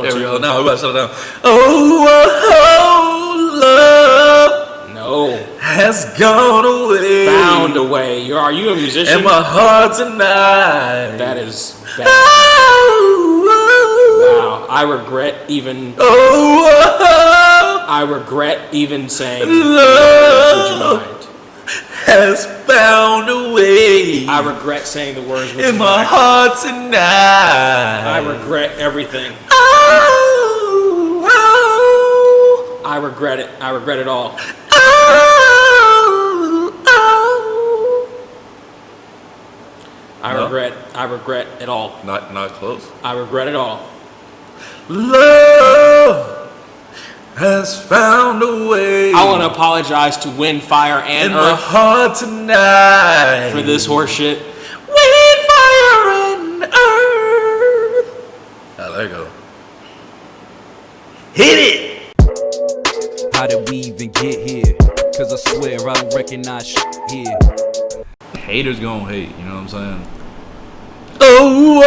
There we go. Now we about to shut it down. Oh, love. No. Has gone away. Found a way. Are you a musician? In my heart tonight. That is bad. Oh, wow. I regret even. I regret even saying. Love has found a way. I regret saying the words. In my heart tonight. I regret everything. I regret it. I regret it all. I regret it all. Not close. I regret it all. Love has found a way. I want to apologize to Wind, Fire, and in Earth my heart tonight for this horseshit. Wind, fire, and earth. Oh, there you go. Hit it. How did we even get here? Cause I swear I don't recognize shit here. Haters gonna hate, you know what I'm saying? Oh,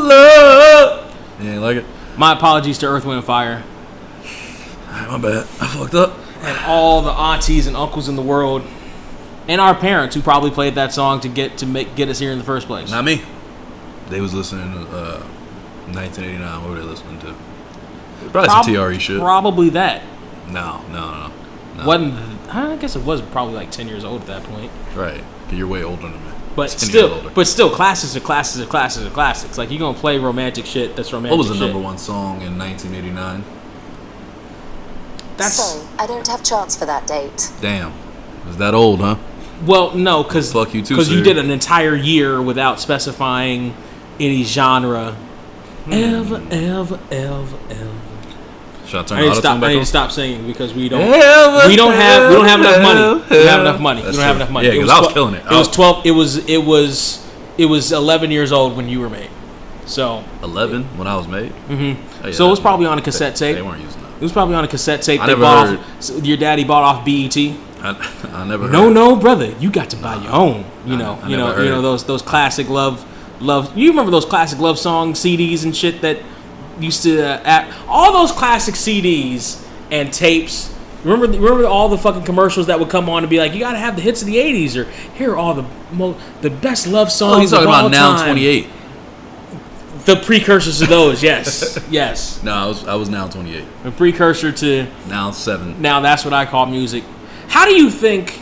love. You ain't like it? My apologies to Earth, Wind, and Fire. Alright, my bad. I fucked up. And all the aunties and uncles in the world. And our parents who probably played that song to get us here in the first place. Not me. They was listening to 1989. What were they listening to? Probably some TRE shit. Probably that. No. I guess it was probably like 10 years old at that point. Right. You're way older than me. But still, classics are classics are classics are classics. Like, you're going to play romantic shit that's romantic. What was the number one song in 1989? Sorry, I don't have charts for that date. Damn. Is that old, huh? Well, no, because you did an entire year without specifying any genre. Ever. Should I turn the auto-tune back on? I need to stop singing because we don't have enough money. We don't have enough money. That's we don't have enough money. Yeah, because I was killing it. It was 12. It was 11 years old when you were made. So 11 when I was made. Mm-hmm. Oh, yeah, so it was probably on a cassette tape. They weren't using that. It was probably on a cassette tape. Your daddy bought off BET. I never heard. No, brother, you got to buy your own. You know those classic love. You remember those classic love song CDs and shit that used to all those classic CDs and tapes. Remember all the fucking commercials that would come on and be like, you got to have the hits of the 80s, or here are all the best love songs. Oh, he's talking of all about Now time. 28. The precursors to those, yes. No, I was Now 28. A precursor to Now 7. Now that's what I call music. How do you think?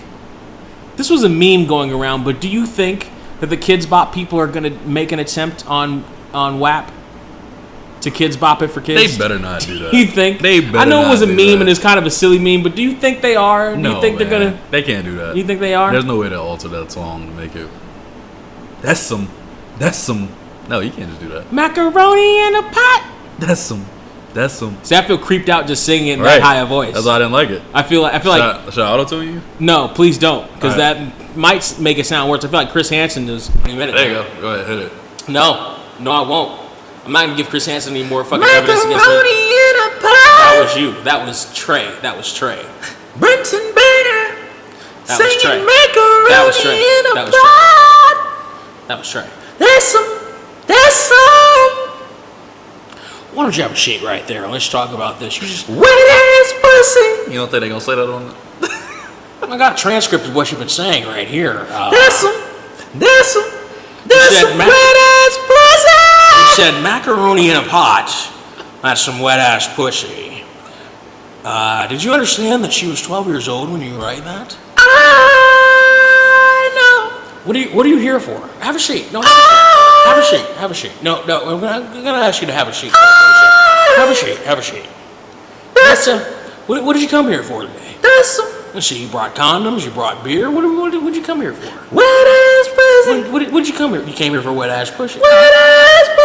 This was a meme going around, but do you think that the Kids Bop people are going to make an attempt on WAP to Kids Bop it for kids? They better not do that. You think? They better. I know it was a not meme that. and it's kind of a silly meme, but do you think they are? Do No, you think they're gonna? They can't do that. You think they are? There's no way to alter that song to make it. That's some. No, you can't just do that. Macaroni in a pot. That's some. See, I feel creeped out just singing in Right. that high a voice. That's why I didn't like it. I feel like Should I auto-tune you? no, please don't, because All right. that might make it sound worse. I feel like Chris Hansen is. There you go. Go ahead, hit it. No, I won't. I'm not gonna give Chris Hansen any more fucking evidence against me. Macaroni in a pot. That was you. That was Trey. Brent and Banner. That was Trey. Macaroni That was Trey. in a That was pot. That was Trey. That's some. Why don't you have a seat right there? Let's talk about this. You just. Wet ass pussy. You don't think they gonna say that on it? I got a transcript of what you've been saying right here. That's some wet ass pussy. You said macaroni in a pot. That's some wet ass pussy. Did you understand that she was 12 years old when you were writing that? I know. What are you here for? Have a seat. No, have a seat. No, I'm gonna ask you to have a seat. Have a seat. What did you come here for today? Let's see, you brought condoms, you brought beer. What did you come here for? Wet ass pussy. What did you come here? You came here for wet ass pussy. Wet ass pussy.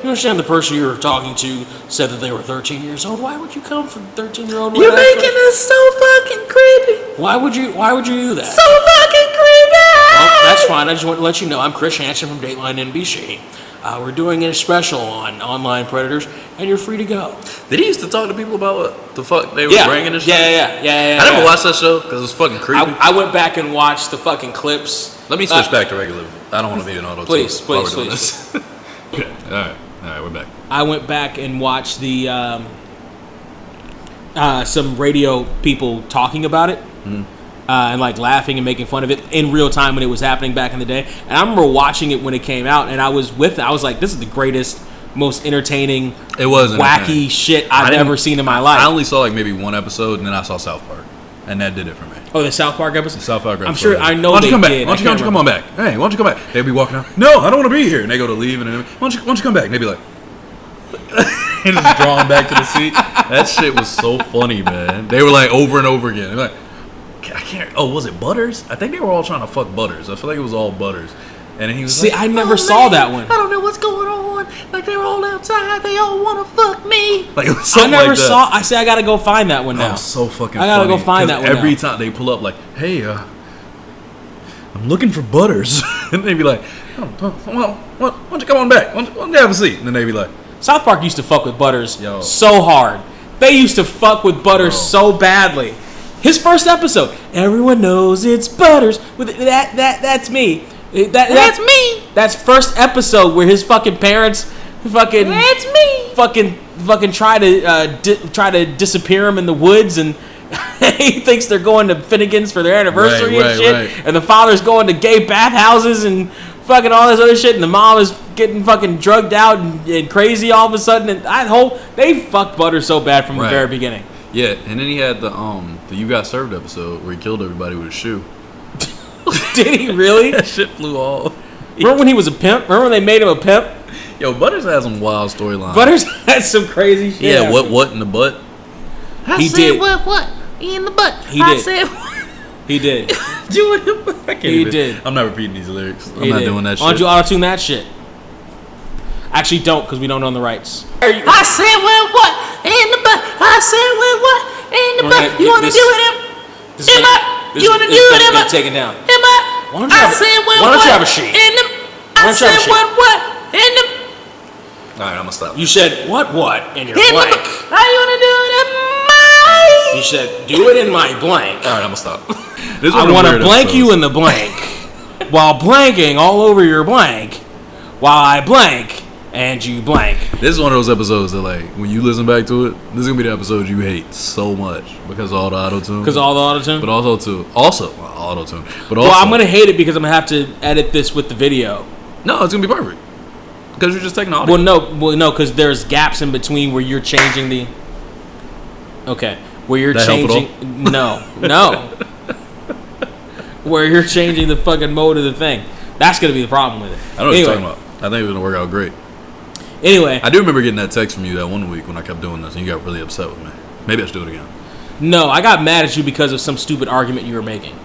You understand the person you were talking to said that they were 13 years old. Why would you come for 13-year-old? You're making us so fucking creepy. Why would you do that? So fucking creepy. Well, that's fine. I just want to let you know I'm Chris Hansen from Dateline NBC. We're doing a special on online predators, and you're free to go. Did he used to talk to people about what the fuck they were bringing and shit? Yeah. I never watched that show because it was fucking creepy. I went back and watched the fucking clips. Let me switch back to regular. I don't want to be an auto. Please. Okay, all right. All right, we're back. I went back and watched the some radio people talking about it. And like laughing and making fun of it in real time when it was happening back in the day. And I remember watching it when it came out, and I was like, this is the greatest, most entertaining, wacky shit I've ever seen in my life. I only saw like maybe one episode, and then I saw South Park, and that did it for me. Oh, the South Park episode? The South Park episode. I'm sure, I know why don't you come did. back? Why don't you come on back? Hey, why don't you come back? They'd be walking out. No, I don't want to be here. And they go to leave, and then, why don't you come back? And they'd be like, and just drawing back to the seat. That shit was so funny, man. They were like over and over again. They're like, I can't. Oh, was it Butters? I think they were all trying to fuck Butters. I feel like it was all Butters. And then he was like, I never saw that one. I don't know what's going on. Like they're all outside. They all want to fuck me. Like it was I never saw. I say I gotta go find that one now. Oh, so fucking. I gotta funny, go find that one. Every time they pull up, like, hey, I'm looking for Butters, and they'd be like, well, why don't you come on back? Why don't you have a seat? And then they'd be like, South Park used to fuck with Butters so hard. They used to fuck with Butters so badly. His first episode, everyone knows it's Butters. With that's me. That's me. That's first episode where his fucking parents fucking that's me. Fucking try to disappear him in the woods, and he thinks they're going to Finnegan's for their anniversary and shit. Right. And the father's going to gay bathhouses and fucking all this other shit, and the mom is getting fucking drugged out and crazy all of a sudden. And they fucked Butters so bad from the very beginning. Yeah, and then he had the You Got Served episode where he killed everybody with a shoe. Did he really? That shit flew off. Remember when he was a pimp? Remember when they made him a pimp? Yo, Butters had some wild storylines. Butters had some crazy shit. Yeah, what in the butt? He did. What in the butt? I said what? He did. Doing the He did. I'm not repeating these lyrics. I'm not doing that shit. Why don't you auto-tune that shit? Actually, don't, because we don't own the rights. I said what in the butt? I said what in the butt? You want to do it, Emma? You want to do it, Emma? Take it down. Emma? Why don't you have a sheet? I said what in the... All right, I'm gonna stop. You said what in your blank. How you want to do it, Emma? You said do it in my blank. All right, I'm gonna stop. I want to blank you in the blank while blanking all over your blank while I blank and you blank. This is one of those episodes that, like, when you listen back to it, this is gonna be the episode you hate so much because of all the auto-tune. Because all the auto-tune? But auto-tune. But also, well, I'm gonna hate it because I'm gonna have to edit this with the video. No, it's gonna be perfect. Because you're just taking audio. Well, no, because there's gaps in between where you're changing the... Okay. Where you're changing... No. Where you're changing the fucking mode of the thing. That's gonna be the problem with it. I know what you're talking about. I think it's gonna work out great. Anyway, I do remember getting that text from you that one week when I kept doing this, and you got really upset with me. Maybe I should do it again. No, I got mad at you because of some stupid argument you were making.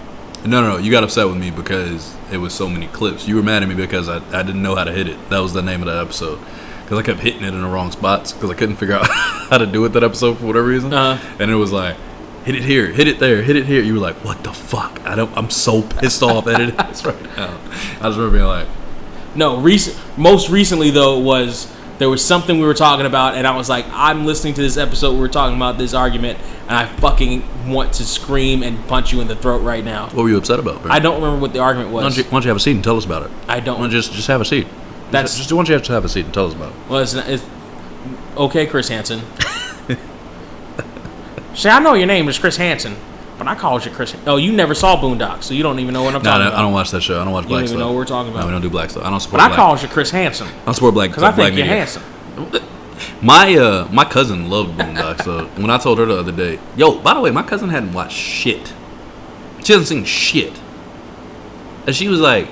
No. You got upset with me because it was so many clips. You were mad at me because I didn't know how to hit it. That was the name of that episode. Because I kept hitting it in the wrong spots because I couldn't figure out how to do it that episode for whatever reason. And it was like, hit it here, hit it there, hit it here. You were like, what the fuck? I'm so pissed off editing this right now. I just remember being like, no. Most recently though there was something we were talking about, and I was like, I'm listening to this episode. We were talking about this argument, and I fucking want to scream and punch you in the throat right now. What were you upset about, Brent? I don't remember what the argument was. Why don't you have a seat and tell us about it? I don't. Why don't you just have a seat? Why don't you have to have a seat and tell us about it? Well, it's okay, Chris Hansen. See, I know your name is Chris Hansen, but I called you Chris. Oh, you never saw Boondocks, so you don't even know what I'm talking about. I don't watch that show. I don't watch black stuff. You don't even know what we're talking about. No, we don't do black stuff. I don't support black. But I called you Chris Hansen. I don't support black because I think you're handsome. My cousin loved Boondocks, so when I told her the other day, yo, by the way, my cousin hadn't watched shit. She hasn't seen shit. And she was like,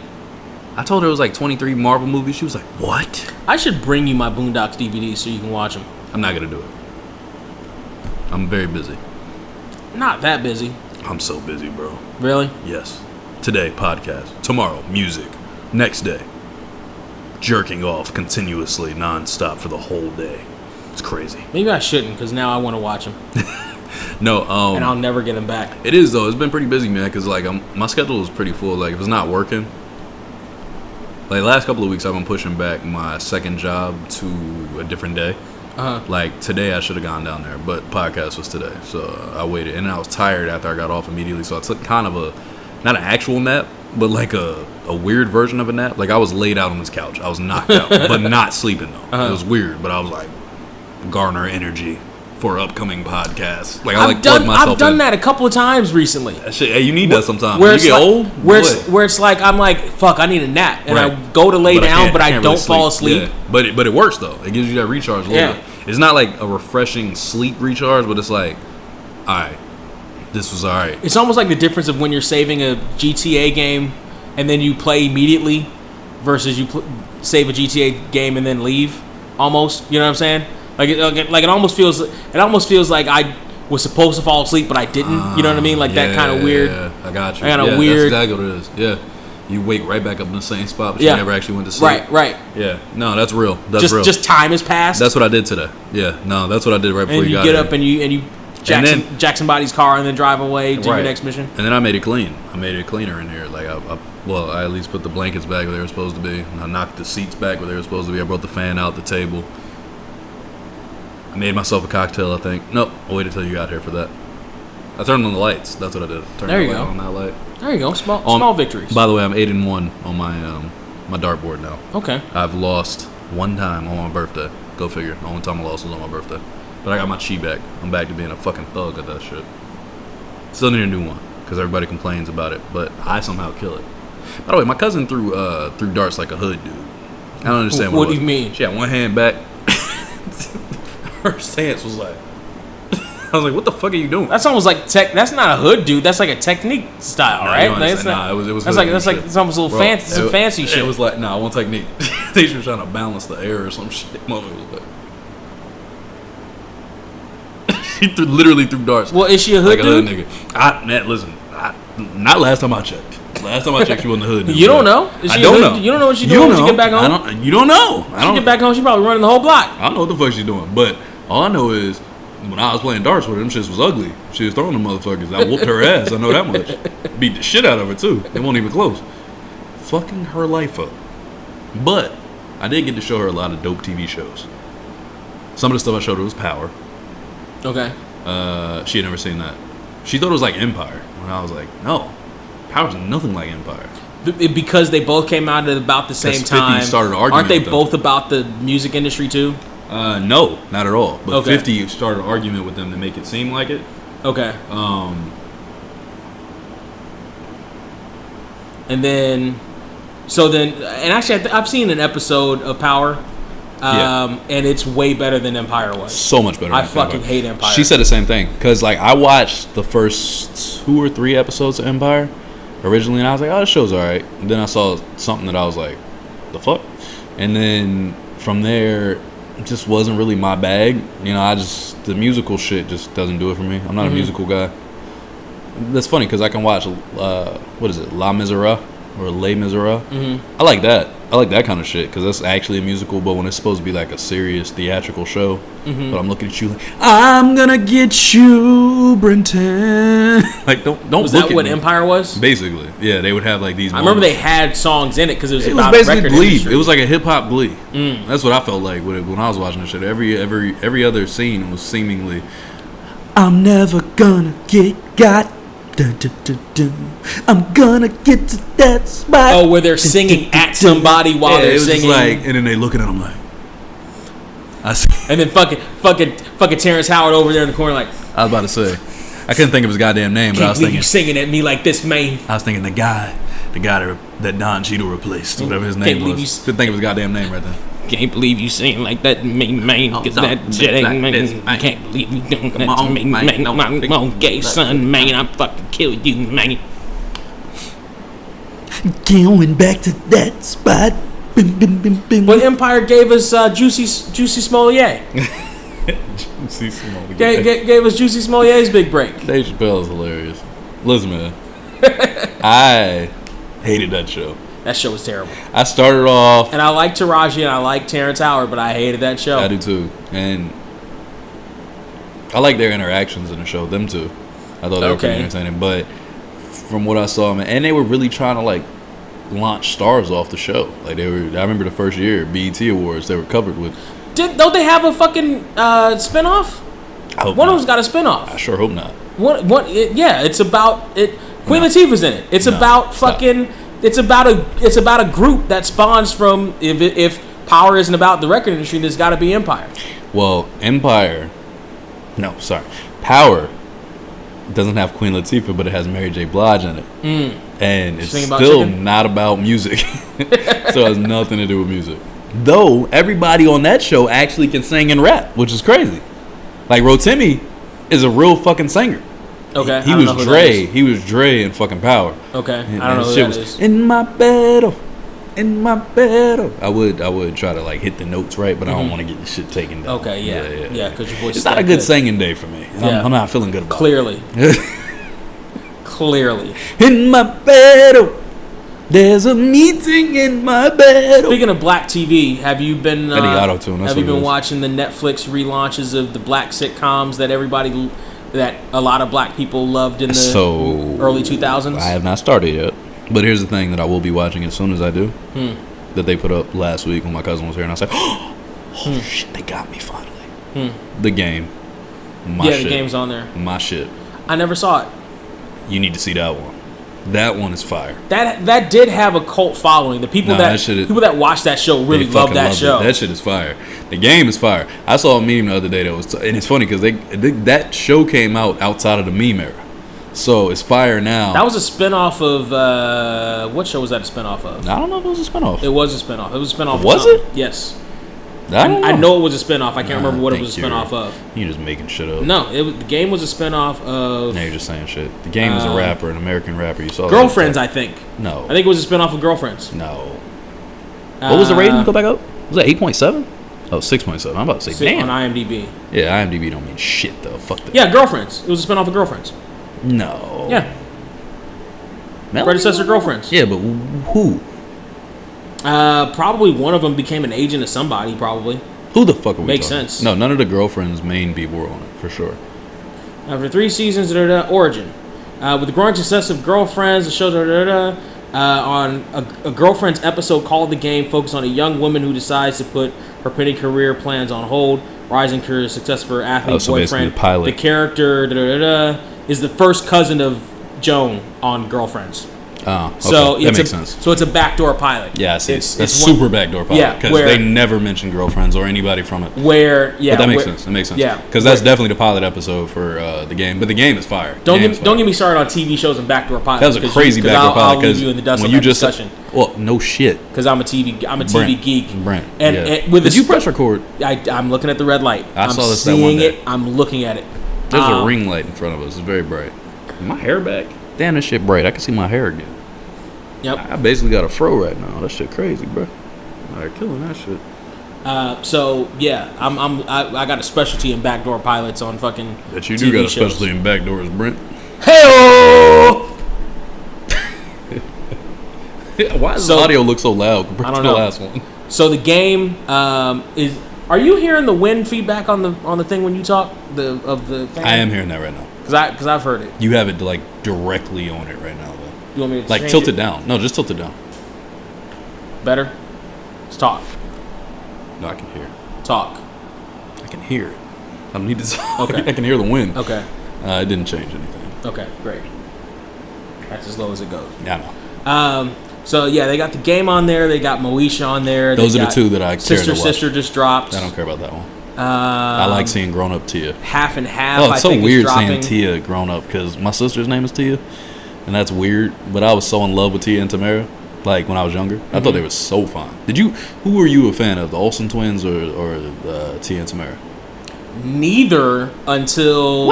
I told her it was like 23 Marvel movies. She was like, what? I should bring you my Boondocks DVDs so you can watch them. I'm not going to do it. I'm very busy. Not that busy. I'm so busy, bro. Really? Yes. Today, podcast. Tomorrow, music. Next day, jerking off continuously, nonstop for the whole day. It's crazy. Maybe I shouldn't, because now I want to watch them. No, and I'll never get them back. It is, though. It's been pretty busy, man, because, like, my schedule is pretty full. Like, if it's not working, like, last couple of weeks, I've been pushing back my second job to a different day. Like, today I should have gone down there, but podcast was today, so I waited. And I was tired after I got off immediately, so I took kind of not an actual nap, but like a a weird version of a nap. Like I was laid out on this couch. I was knocked out, but not sleeping though. It was weird, but I was like garner energy for upcoming podcasts. Like I plug myself I've done that a couple of times recently. That shit, hey, you need that sometimes. Where when you get old, where it's like I'm like, fuck, I need a nap, and I go to lay down, but I don't fall asleep. Yeah. But it works though. It gives you that recharge. A little bit. It's not like a refreshing sleep recharge, but it's like, all right, this was all right. It's almost like the difference of when you're saving a GTA game and then you play immediately versus you save a GTA game and then leave. Almost, you know what I'm saying? Like it almost feels like I was supposed to fall asleep, but I didn't. You know what I mean? Like that kind of weird. Yeah, I got you. Kind of weird. That's exactly what it is. Yeah, you wake right back up in the same spot, but you never actually went to sleep. Right. Yeah, no, that's real. That's real. Just time has passed. That's what I did today. Yeah, no, that's what I did right before you got get here. up and you jack somebody's car and then drive away to your next mission. And then I made it clean. I made it cleaner in here. Like I at least put the blankets back where they were supposed to be. I knocked the seats back where they were supposed to be. I brought the fan out the table. I made myself a cocktail, I think. Nope, I waited till you got here for that. I turned on the lights. That's what I did. Turned there you the light go. on that light. There you go. Small victories. By the way, I'm 8-1 on my dartboard now. Okay. I've lost one time on my birthday. Go figure. The only time I lost was on my birthday. But I got my chi back. I'm back to being a fucking thug at that shit. Still need a new one because everybody complains about it, but I somehow kill it. By the way, my cousin threw darts like a hood dude. I don't understand what do you mean? She had one hand back. Her stance was like, I was like, what the fuck are you doing? That's almost like that's not a hood dude. That's like a technique style, right? It was. That's like it's almost a little fancy, some fancy shit. It was like, one technique. They were trying to balance the air or some shit. Motherfucker was like, she literally threw darts. Well, is she a hood dude? Nigga. Listen, not last time I checked. Last time I checked, she wasn't a hood dude. You don't know? I don't know. You don't know what she's doing when she get back home? You don't know. When she get back home, she probably running the whole block. I don't know what the fuck she's doing, but all I know is when I was playing darts with her, them shits was ugly. She was throwing them motherfuckers. I whooped her ass. I know that much. Beat the shit out of her too. They weren't even close. Fucking her life up. But I did get to show her a lot of dope TV shows. Some of the stuff I showed her was Power. Okay. She had never seen that. She thought it was like Empire. And I was like, no. Power's nothing like Empire. Because they both came out at about the same time. 50 started an argument. Aren't they both about the music industry too? No, not at all. But 50 started an argument with them to make it seem like it. Okay. And actually, I've seen an episode of Power. And it's way better than Empire was. So much better. I fucking hate Empire. She said the same thing because like I watched the first 2 or 3 episodes of Empire originally, and I was like, oh, this show's alright. And then I saw something that I was like, the fuck? And then from there, it just wasn't really my bag. You know, the musical shit just doesn't do it for me. I'm not a musical guy. That's funny because I can watch what is it, La Misera or Les Miserables. I like that. I like that kind of shit because that's actually a musical, but when it's supposed to be like a serious theatrical show, but I'm looking at you like, I'm gonna get you, Brenton. Like, don't was look that at what me. Empire was? Basically, yeah, they would have like these. I remember they had songs in it because it was about basically record Glee. industry. It was like a hip hop Glee. That's what I felt like when I was watching this shit. Every other scene was seemingly, I'm never gonna get got. Dun, dun, dun, dun. I'm gonna get to that spot. Oh, where they're singing at somebody while they're singing, like, and then they looking at them like, I see. And then fucking Terrence Howard over there in the corner like, I was about to say, I couldn't think of his goddamn name, but I was thinking you singing at me like this, man. I was thinking the guy that Don Cheadle replaced, whatever his name was. Couldn't think of his goddamn name right then. Can't believe you singing like that, man. Cause that shit ain't, man. Can't believe you doing that to me, man. Come on, gay son, man. I fucking kill you, man. Going back to that spot. Bim, bim, bim, bim. But Empire gave us Juicy Smollett. Juicy Smollett. Gave us Juicy Smollett's big break. Dave Chappelle is hilarious. Listen, man. I hated that show. That show was terrible. I started off, and I like Taraji and I like Terrence Howard, but I hated that show. I do too, and I like their interactions in the show. Them too. I thought they were pretty entertaining. But from what I saw, man, and they were really trying to like launch stars off the show. Like they were. I remember the first year BET Awards they were covered with. Don't they have a fucking spinoff? One of them's got a spinoff. I sure hope not. It's about it. Queen Latifah's in it. It's about fucking It's about a group that spawns from if power isn't about the record industry, there's got to be Empire. Well, Power doesn't have Queen Latifah, but it has Mary J. Blige in it, and it's still not about music, so it has nothing to do with music. Though everybody on that show actually can sing and rap, which is crazy. Like Rotimi is a real fucking singer. Okay, he was Dre. He was Dre in fucking Power. Okay, and I don't know who that is. In my bed, I would try to like hit the notes right, but I don't want to get the shit taken down. Okay, yeah, because your voice. It's not a good singing day for me. I'm not feeling good about it. Clearly. In my bed, there's a meeting in my bed. Speaking of black TV, have you been? Auto-tune. Have you been watching the Netflix relaunches of the black sitcoms that a lot of black people loved in the early 2000s? I have not started yet. But here's the thing that I will be watching as soon as I do. That they put up last week when my cousin was here, and I said, "Oh shit, they got me finally." The Game. The Game's on there. My shit. I never saw it. You need to see that one. That one is fire. That did have a cult following. The people people that watch that show really love that show. That shit is fire. The Game is fire. I saw a meme the other day that was, and it's funny because that show came out outside of the meme era. So it's fire now. That was a spinoff of what show was that a spinoff of? I don't know if it was a spinoff. It was a spinoff. It was a spinoff. Was it? Yes. I know it was a spinoff. I can't remember what it was a spinoff of. You're just making shit up. No, the Game was a spinoff of. No, you're just saying shit. The Game is a rapper, an American rapper. You saw Girlfriends, I think. No. I think it was a spinoff of Girlfriends. No. What was the rating? Go back up. Was that 8.7? Oh, 6.7. I'm about to say, damn. On IMDb. Yeah, IMDb don't mean shit, though. Fuck that. Yeah, Girlfriends. It was a spinoff of Girlfriends. No. Yeah. Predecessor Girlfriends. Yeah, but who? Probably one of them became an agent of somebody, probably. Who the fuck are we Makes talking? sense. No, none of the Girlfriends' main people were on it, for sure. After 3 seasons, origin. With the growing success of Girlfriends, the show on a Girlfriends episode called The Game, focused on a young woman who decides to put her pending career plans on hold, rising career success for her athlete boyfriend. The pilot. The character is the first cousin of Joan on Girlfriends. Oh, okay. So that makes sense. So it's a backdoor pilot. Yeah, I see. It's super backdoor pilot. Yeah, because they never mention Girlfriends or anybody from it. But that makes sense. That makes sense. Yeah, because that's definitely the pilot episode for The Game. But The Game is fire. Don't get me started on TV shows and backdoor pilots. That was a crazy backdoor pilot. I'll leave you in the dust when of you that just discussion. Well, no shit. Because I'm a TV geek. Brent. And with did you press record? I'm looking at the red light. I saw this that one one day. it. I'm looking at it. There's a ring light in front of us. It's very bright. My hair back? Damn, this shit bright. I can see my hair again. Yep. I basically got a fro right now. That shit crazy, bro. They're killing that shit. So yeah, I got a specialty in backdoor pilots on fucking. That you do TV got a shows. specialty in backdoors, Brent. Hey-o! Why does the audio look so loud compared to the last one? So The Game is. Are you hearing the wind feedback on the thing when you talk of the thing? I am hearing that right now. Because I've heard it. You have it like directly on it right now, though. You want me to like tilt it down? No, just tilt it down. Better. Let's talk. No, I can hear. Talk. I can hear it. I don't need to talk. Okay. I can hear the wind. Okay. It didn't change anything. Okay, great. That's as low as it goes. Yeah, I know. So yeah, they got The Game on there. They got Moesha on there. Those are the two that I care to watch. Sister just dropped. I don't care about that one. I like seeing grown up Tia. Half and half. Oh, it's so weird seeing Tia grown up because my sister's name is Tia, and that's weird. But I was so in love with Tia and Tamara, like when I was younger. I thought they were so fun. Who were you a fan of, the Olsen twins or Tia and Tamara? Neither until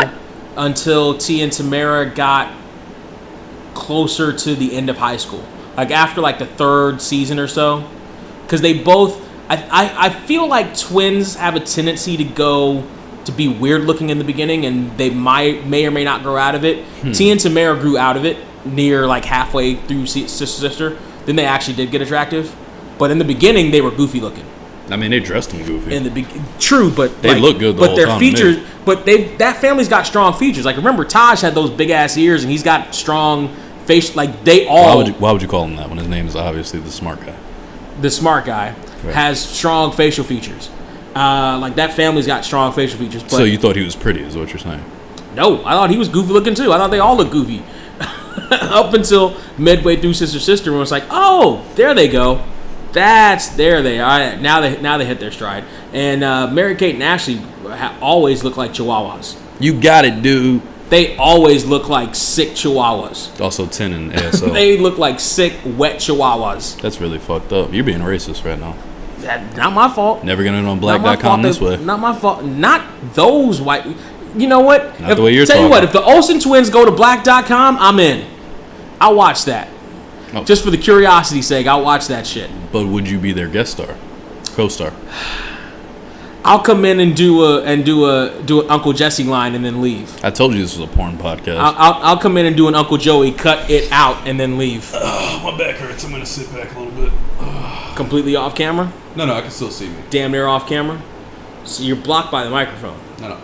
Tia and Tamara got closer to the end of high school. Like after like the 3rd season or so, because they both, I feel like twins have a tendency to be weird looking in the beginning, and they may or may not grow out of it. Tia and Tamara grew out of it near like halfway through Sister. Then they actually did get attractive, but in the beginning they were goofy looking. I mean, they dressed them goofy. True, but they look good. But their features, that family's got strong features. Like remember, Taj had those big ass ears, and he's got strong face. Like they all. Why would you call him that when his name is obviously the smart guy? The smart guy has strong facial features. Like that family's got strong facial features. But so you thought he was pretty, is what you're saying? No, I thought he was goofy looking too. I thought they all looked goofy. up until midway through Sister, when it's like, oh, there they go. There they are. Now they hit their stride. And Mary-Kate and Ashley always look like chihuahuas. You got it, dude. They always look like sick chihuahuas. Also 10 in ASL. They look like sick, wet chihuahuas. That's really fucked up. You're being racist right now. Not my fault. Never gonna on black.com this way. Not my fault. Not those white. You know what? Not the way you're talking. Tell you what, if the Olsen twins go to black.com, I'm in. I'll watch that. Oh. Just for the curiosity's sake, I'll watch that shit. But would you be their guest star? Co-star? I'll come in and do an Uncle Jesse line and then leave. I told you this was a porn podcast. I'll come in and do an Uncle Joey, cut it out, and then leave. My back hurts. I'm gonna sit back a little bit. Completely off camera? No, I can still see me. Damn near off camera? So you're blocked by the microphone. No.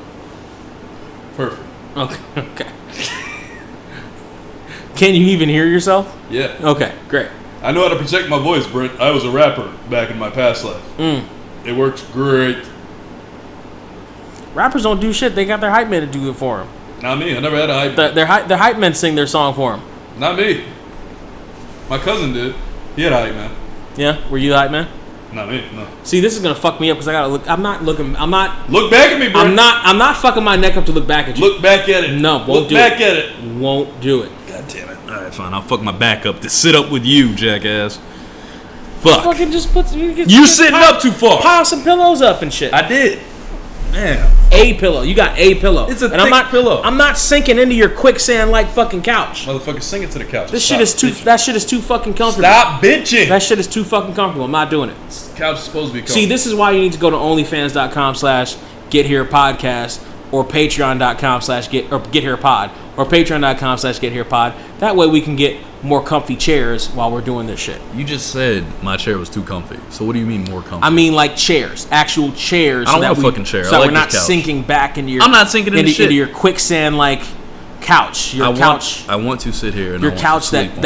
Perfect. Okay. Can you even hear yourself? Yeah. Okay, great. I know how to protect my voice, Brent. I was a rapper back in my past life. It works great. Rappers don't do shit. They got their hype man to do it for them. Not me. I never had a hype man. Their hype men sing their song for them. Not me. My cousin did. He had a hype man. Yeah? Were you the hype man? Not me. No. See, this is gonna fuck me up because I gotta look. I'm not. Look back at me, Brent. I'm not fucking my neck up to look back at you. Look back at it. No, won't look do back it. at it. Won't do it. God damn it. All right, fine. I'll fuck my back up to sit up with you, jackass. Fuck. Fucking just put. You sitting up too far. Pile some pillows up and shit. I did. Man. A pillow. You got a pillow. It's a thick pillow. I'm not sinking into your quicksand like fucking couch. Motherfucker, sing it to the couch. That shit is too fucking comfortable. Stop bitching. That shit is too fucking comfortable. I'm not doing it. This couch is supposed to be comfortable. See, this is why you need to go to onlyfans.com/getherepodcast or patreon.com/getherepod or patreon.com/getherepod. That way we can get more comfy chairs while we're doing this shit. You just said my chair was too comfy. So what do you mean more comfy? I mean like chairs, actual chairs. I don't want a fucking chair. So I like we're not this couch. sinking back into your. I'm not sinking into shit. Into your quicksand like couch. Your couch. I want to sit here and your I want couch to sleep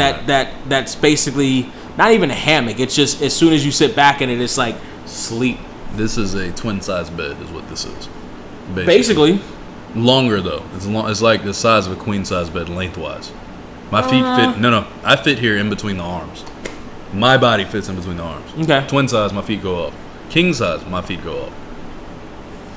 that's basically not even a hammock. It's just as soon as you sit back in it, it's like sleep. This is a twin size bed, is what this is. Basically. Longer though. It's like the size of a queen size bed lengthwise. My feet fit. No. I fit here in between the arms. My body fits in between the arms. Okay. Twin size, my feet go up. King size, my feet go up.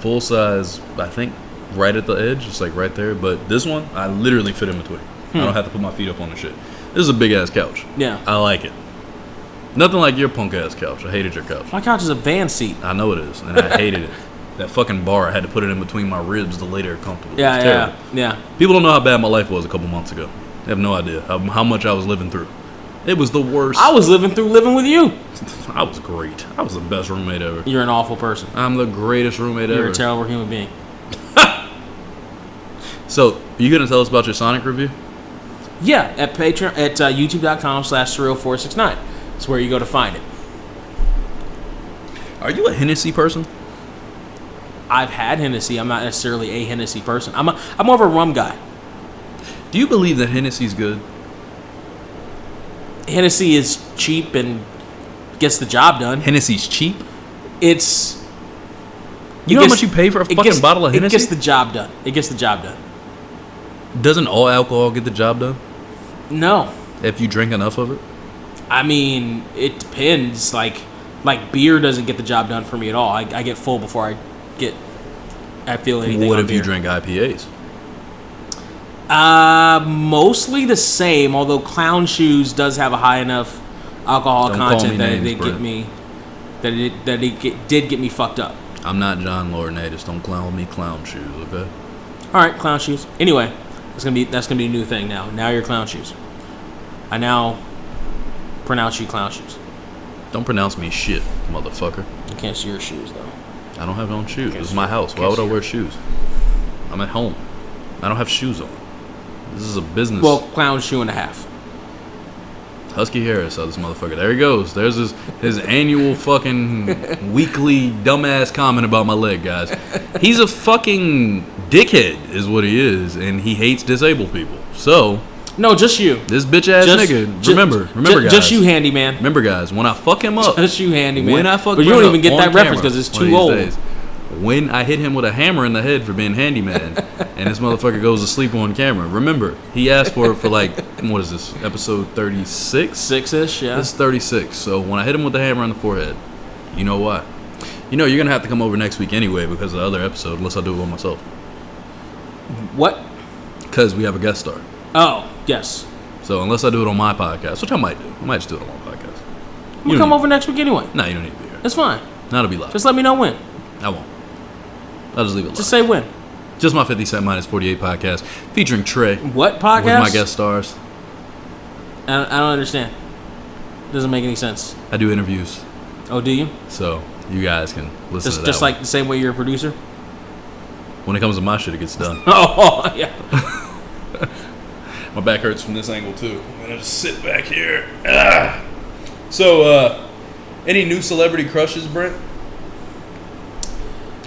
Full size, I think, right at the edge, just like right there. But this one, I literally fit in between. I don't have to put my feet up on the shit. This is a big ass couch. Yeah. I like it. Nothing like your punk ass couch. I hated your couch. My couch is a van seat. I know it is, and I hated it. That fucking bar, I had to put it in between my ribs to lay there comfortably. Yeah. People don't know how bad my life was a couple months ago. They have no idea how much I was living through. It was the worst. I was living with you. I was great. I was the best roommate ever. You're an awful person. I'm the greatest roommate ever. You're a terrible human being. So, are you gonna tell us about your Sonic review? Yeah, at Patreon at youtube.com/surreal469. It's where you go to find it. Are you a Hennessy person? I've had Hennessy. I'm not necessarily a Hennessy person. I'm more of a rum guy. Do you believe that Hennessy's good? Hennessy is cheap and gets the job done. Hennessy's cheap? It's... You know how much you pay for a fucking bottle of Hennessy? It gets the job done. Doesn't all alcohol get the job done? No. If you drink enough of it? I mean, it depends. Like beer doesn't get the job done for me at all. I get full before I feel anything. What if beer. you drink IPAs? Mostly the same. Although Clown Shoes does have a high enough alcohol content that it did get me fucked up. I'm not John Laurinaitis. Don't clown me, Clown Shoes. Okay. All right, Clown Shoes. Anyway, that's gonna be a new thing now. Now you're Clown Shoes. I now pronounce you Clown Shoes. Don't pronounce me shit, motherfucker. You can't see your shoes though. I don't have my own shoes. This is my house. Why would I wear shoes? I'm at home. I don't have shoes on. This is a business. Well, clown shoe and a half. Husky Harris, this motherfucker. There he goes. There's his annual fucking weekly dumbass comment about my leg, guys. He's a fucking dickhead, is what he is, and he hates disabled people. So. No, just you. This bitch ass nigga. Remember, guys. Just you, handyman. Remember, guys. When I fuck him up. Just you, handyman. When I fuck him up. But you don't even get that reference because it's too old. when I hit him with a hammer in the head for being handyman, and this motherfucker goes to sleep on camera. Remember, he asked for it for like, what is this, episode 36? 6-ish, yeah. This is 36. So when I hit him with the hammer on the forehead, you know why? You know, you're going to have to come over next week anyway because of the other episode, unless I do it by myself. What? Because we have a guest star. Oh, yes. So unless I do it on my podcast, which I might do. I might just do it on my podcast. We'll come over next week anyway. No, you don't need to be here. It's fine. That'll be live. Just let me know when. I won't. I'll just leave it live. Just say when. Just my 50 Cent Minus 48 podcast featuring Trey. What podcast? With my guest stars. I don't understand. Doesn't make any sense. I do interviews. Oh, do you? So you guys can listen to that. Just like the same way you're a producer? When it comes to my shit, it gets done. Oh, yeah. My back hurts from this angle, too. I'm going to just sit back here. Ah. So, any new celebrity crushes, Brent?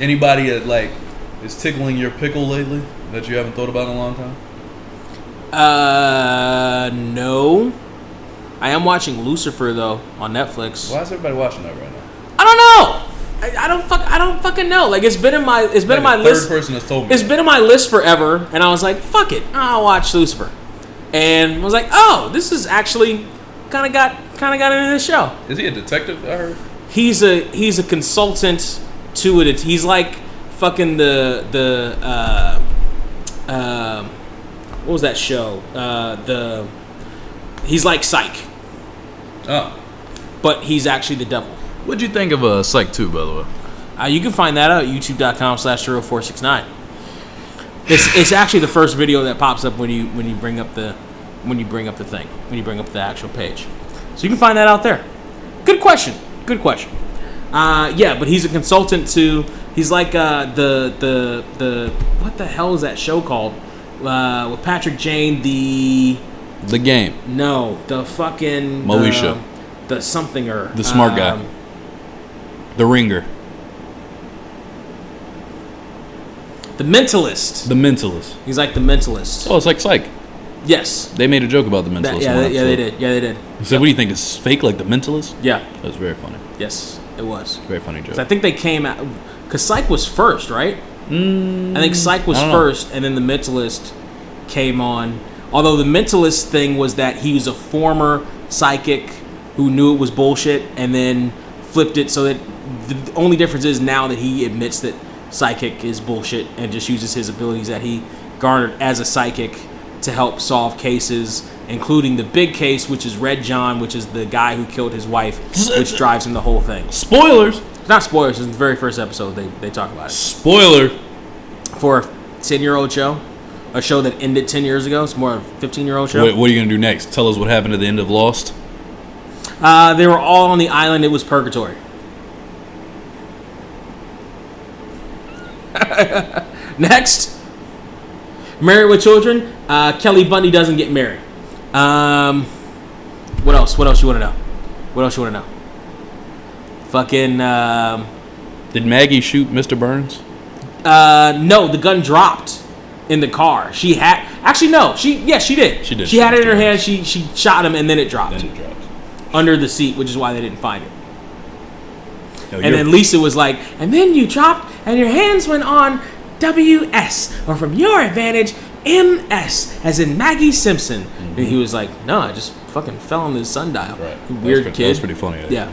Anybody that, like, is tickling your pickle lately that you haven't thought about in a long time? No. I am watching Lucifer, though, on Netflix. Why is everybody watching that right now? I don't know. I don't fucking know. Like, it's been in my list. Third person has told me. It's been in my list forever, and I was like, fuck it, I'll watch Lucifer. And I was like, oh, this is actually kind of got into this show. Is he a detective? I heard he's a consultant to it. He's like fucking the what was that show? He's like Psych. Oh, but he's actually the devil. What'd you think of Psych 2, by the way? You can find that out at youtube.com/0469. It's actually the first video that pops up when you bring up the actual page. So you can find that out there. Good question. Yeah, but he's a consultant to. He's like the what the hell is that show called? With Patrick Jane, the Game. No, the fucking Mowry show. The somethinger. The smart guy. The Ringer. The Mentalist. The Mentalist. He's like the Mentalist. Oh, it's like Psych. Yes. They made a joke about the Mentalist. They did. You said, what do you think? It's fake like the Mentalist? Yeah. That was very funny. Yes, it was. Very funny joke. I think they came out because Psych was first, right? I think Psych was first, and then the Mentalist came on. Although the Mentalist thing was that he was a former psychic who knew it was bullshit and then flipped it so that the only difference is now that he admits that psychic is bullshit and just uses his abilities that he garnered as a psychic to help solve cases, including the big case, which is Red John, which is the guy who killed his wife, which drives him the whole thing. Spoilers! It's not spoilers. It's the very first episode they talk about it. Spoiler! For a 10-year-old show. A show that ended 10 years ago. It's more of a 15-year-old show. What are you going to do next? Tell us what happened at the end of Lost? They were all on the island. It was purgatory. Next. Married with Children. Kelly Bundy doesn't get married. What else? What else you want to know? Fucking. Did Maggie shoot Mr. Burns? No, the gun dropped in the car. She had no. She did. She did. She had it in her hand. She shot him, and then it dropped. Under the seat, which is why they didn't find it. And then Lisa was like, and then you dropped, and your hands went on WS, or from your advantage, MS, as in Maggie Simpson. Mm-hmm. And he was like, no, I just fucking fell on the sundial. Right. Weird kid. That was pretty funny. Yeah.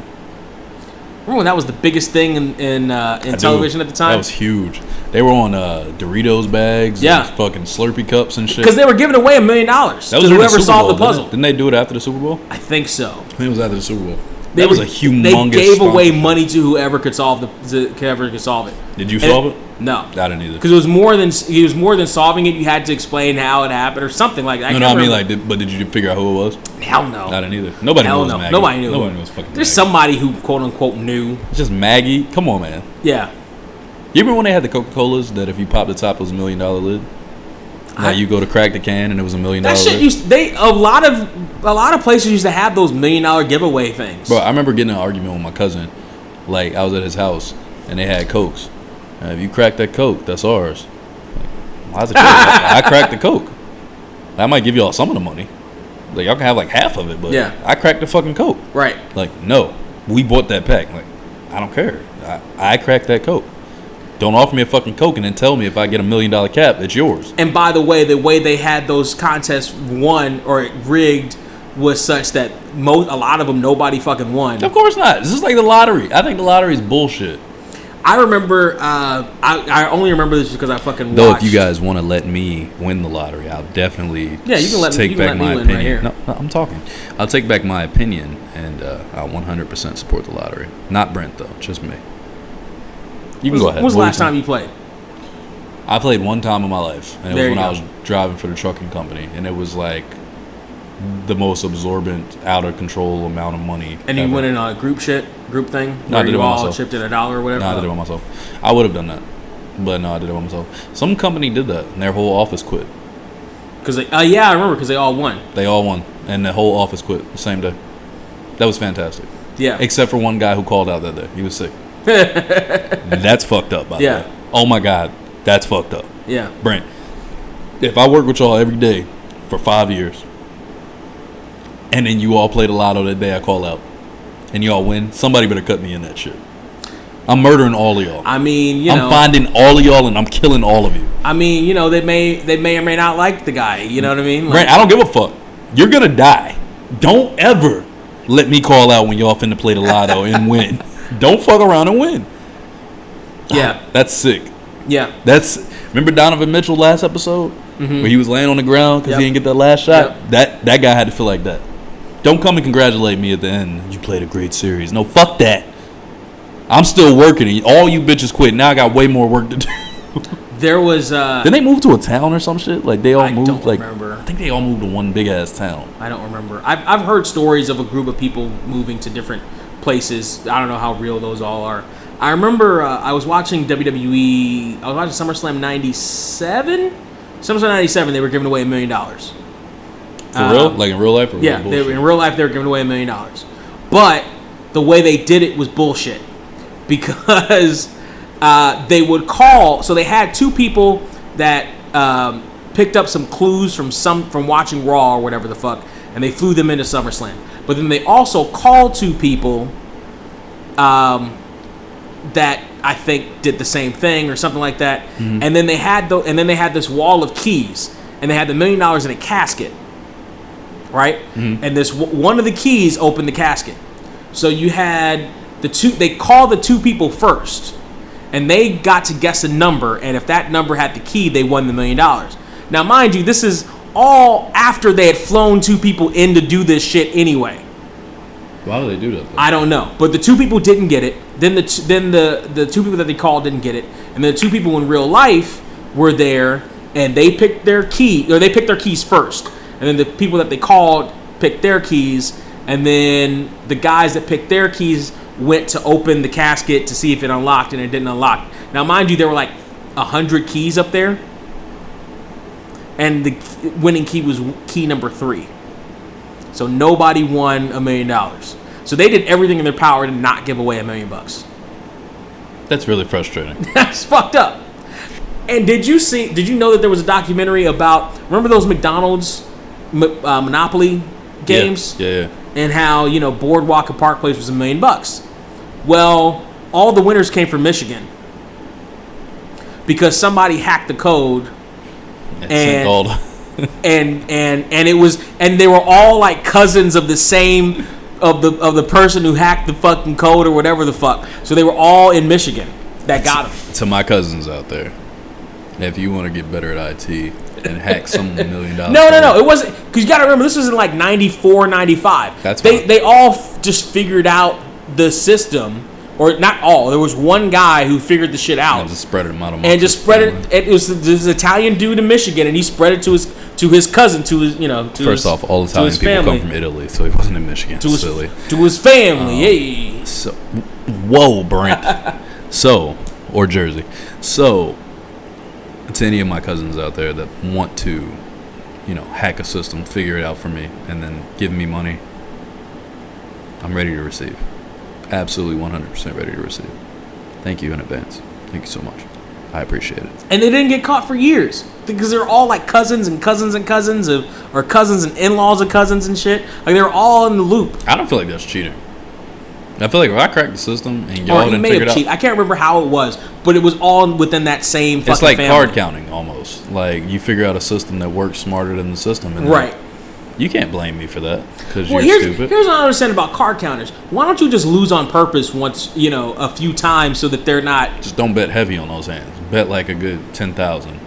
Remember when that was the biggest thing in television at the time? That was huge. They were on Doritos bags, and fucking Slurpee cups and shit. Because they were giving away $1 million to whoever solved the puzzle. Didn't they do it after the Super Bowl? I think so. I think it was after the Super Bowl. That was a humongous. They gave away money to whoever could solve it. Did you solve it? No, I didn't either. Because it was more than solving it. You had to explain how it happened or something like that. No, I mean but did you figure out who it was? Hell no. I didn't either. Nobody knows Maggie. Nobody knew. Nobody knows fucking. There's Maggie. somebody who quote unquote knew. It's just Maggie. Come on, man. Yeah. You remember when they had the Coca-Colas that if you pop the top it was $1 million lid? Now you go to crack the can and it was $1 million. That shit a lot of places used to have those $1 million giveaway things. Bro, I remember getting in an argument with my cousin. Like I was at his house and they had Cokes. If you crack that Coke, that's ours. Like, why's it? I cracked the Coke. I might give y'all some of the money. Like y'all can have like half of it, but I cracked the fucking Coke. Right. Like no, we bought that pack. Like I don't care. I cracked that Coke. Don't offer me a fucking Coke and then tell me if I get $1 million cap, it's yours. And by the way they had those contests won or rigged was such that a lot of them nobody fucking won. Of course not. This is like the lottery. I think the lottery is bullshit. I remember. I only remember this because I fucking watched. Though, if you guys want to let me win the lottery, I'll definitely you can let take me, back my opinion. Right here. No, I'm talking. I'll take back my opinion, and I'll 100% support the lottery. Not Brent though, just me. You can go ahead. When was the last time you played? I played one time in my life, and it was when I was driving for the trucking company, and it was like the most absorbent, out of control amount of money. And you went in a group thing? No, I did it by all myself. chipped in $1 or whatever? No, I did it by myself. I would have done that, but no, I did it by myself. Some company did that, and their whole office quit. Because I remember because they all won. They all won, and the whole office quit the same day. That was fantastic. Yeah. Except for one guy who called out that day. He was sick. That's fucked up, by the way. Oh my God, that's fucked up. Yeah. Brent, if I work with y'all every day for 5 years, and then you all play the lotto that day I call out, and y'all win, somebody better cut me in that shit. I'm murdering all of y'all. I mean, I'm finding all of y'all and I'm killing all of you. I mean, they may or may not like the guy. You know what I mean? Like, Brent, I don't give a fuck. You're gonna die. Don't ever let me call out when y'all finna play the lotto and win. Don't fuck around and win. Yeah. That's sick. Yeah. Remember Donovan Mitchell last episode? Mm-hmm. Where he was laying on the ground because he didn't get that last shot? Yep. That guy had to feel like that. Don't come and congratulate me at the end. You played a great series. No, fuck that. I'm still working and all you bitches quit. Now I got way more work to do. There was Didn't they move to a town or some shit? Like they all moved. I don't remember. I think they all moved to one big ass town. I don't remember. I've heard stories of a group of people moving to different places. I don't know how real those all are. I remember I was watching WWE. I was watching SummerSlam '97. SummerSlam '97. They were giving away $1 million. For real? Like in real life? Or yeah, in real life they were giving away $1 million. But the way they did it was bullshit because they would call. So they had two people that picked up some clues from watching Raw or whatever the fuck, and they flew them into SummerSlam. But then they also called two people that I think did the same thing or something like that. Mm-hmm. And then they had this wall of keys, and they had the $1 million in a casket, right? Mm-hmm. And this one of the keys opened the casket. So you had the two. They called the two people first, and they got to guess a number. And if that number had the key, they won the $1 million. Now, mind you, this is all after they had flown two people in to do this shit anyway. Why would they do that, though? I don't know. But the two people didn't get it. Then the two people that they called didn't get it. And the two people in real life were there, and they picked their key, or they picked their keys first. And then the people that they called picked their keys, and then the guys that picked their keys went to open the casket to see if it unlocked, and it didn't unlock. Now, mind you, there were like 100 keys up there, and the winning key was key number 3. So nobody won $1 million. So they did everything in their power to not give away $1 million. That's really frustrating. That's fucked up. And did you know that there was a documentary about, remember those McDonald's Monopoly games? Yeah. And how, Boardwalk and Park Place was $1 million. Well, all the winners came from Michigan because somebody hacked the code and it was, and they were all like cousins of the same of the person who hacked the fucking code or whatever the fuck. So they were all in Michigan that got them. To my cousins out there, if you want to get better at IT and hack some $1 million. No, it wasn't, because you got to remember this was in like 94, 95. That's they all just figured out the system. Or not all. There was one guy who figured the shit out. And just spread it amount of and just spread it. It was this Italian dude in Michigan, and he spread it to his cousin, to his First off, all Italian people family. come from Italy, so he wasn't in Michigan. To Silly. His family. Hey. So, whoa, Brent. Or Jersey. So, to any of my cousins out there that want to, hack a system, figure it out for me, and then give me money, I'm ready to receive. Absolutely 100% ready to receive. Thank you in advance. Thank you so much. I appreciate it. And they didn't get caught for years because they're all like cousins and cousins and cousins or cousins and in-laws of cousins and shit. Like they're all in the loop. I don't feel like that's cheating. I feel like if I cracked the system and y'all Or he didn't may figure have it cheated. out. I can't remember how it was, but it was all within that same fucking It's like family. card counting almost. Like you figure out a system that works smarter than the system. And Right. You can't blame me for that because Well, you're stupid. here's what I understand about card counters. Why don't you just lose on purpose once, a few times so that they're not... Just don't bet heavy on those hands. Bet like a good 10,000.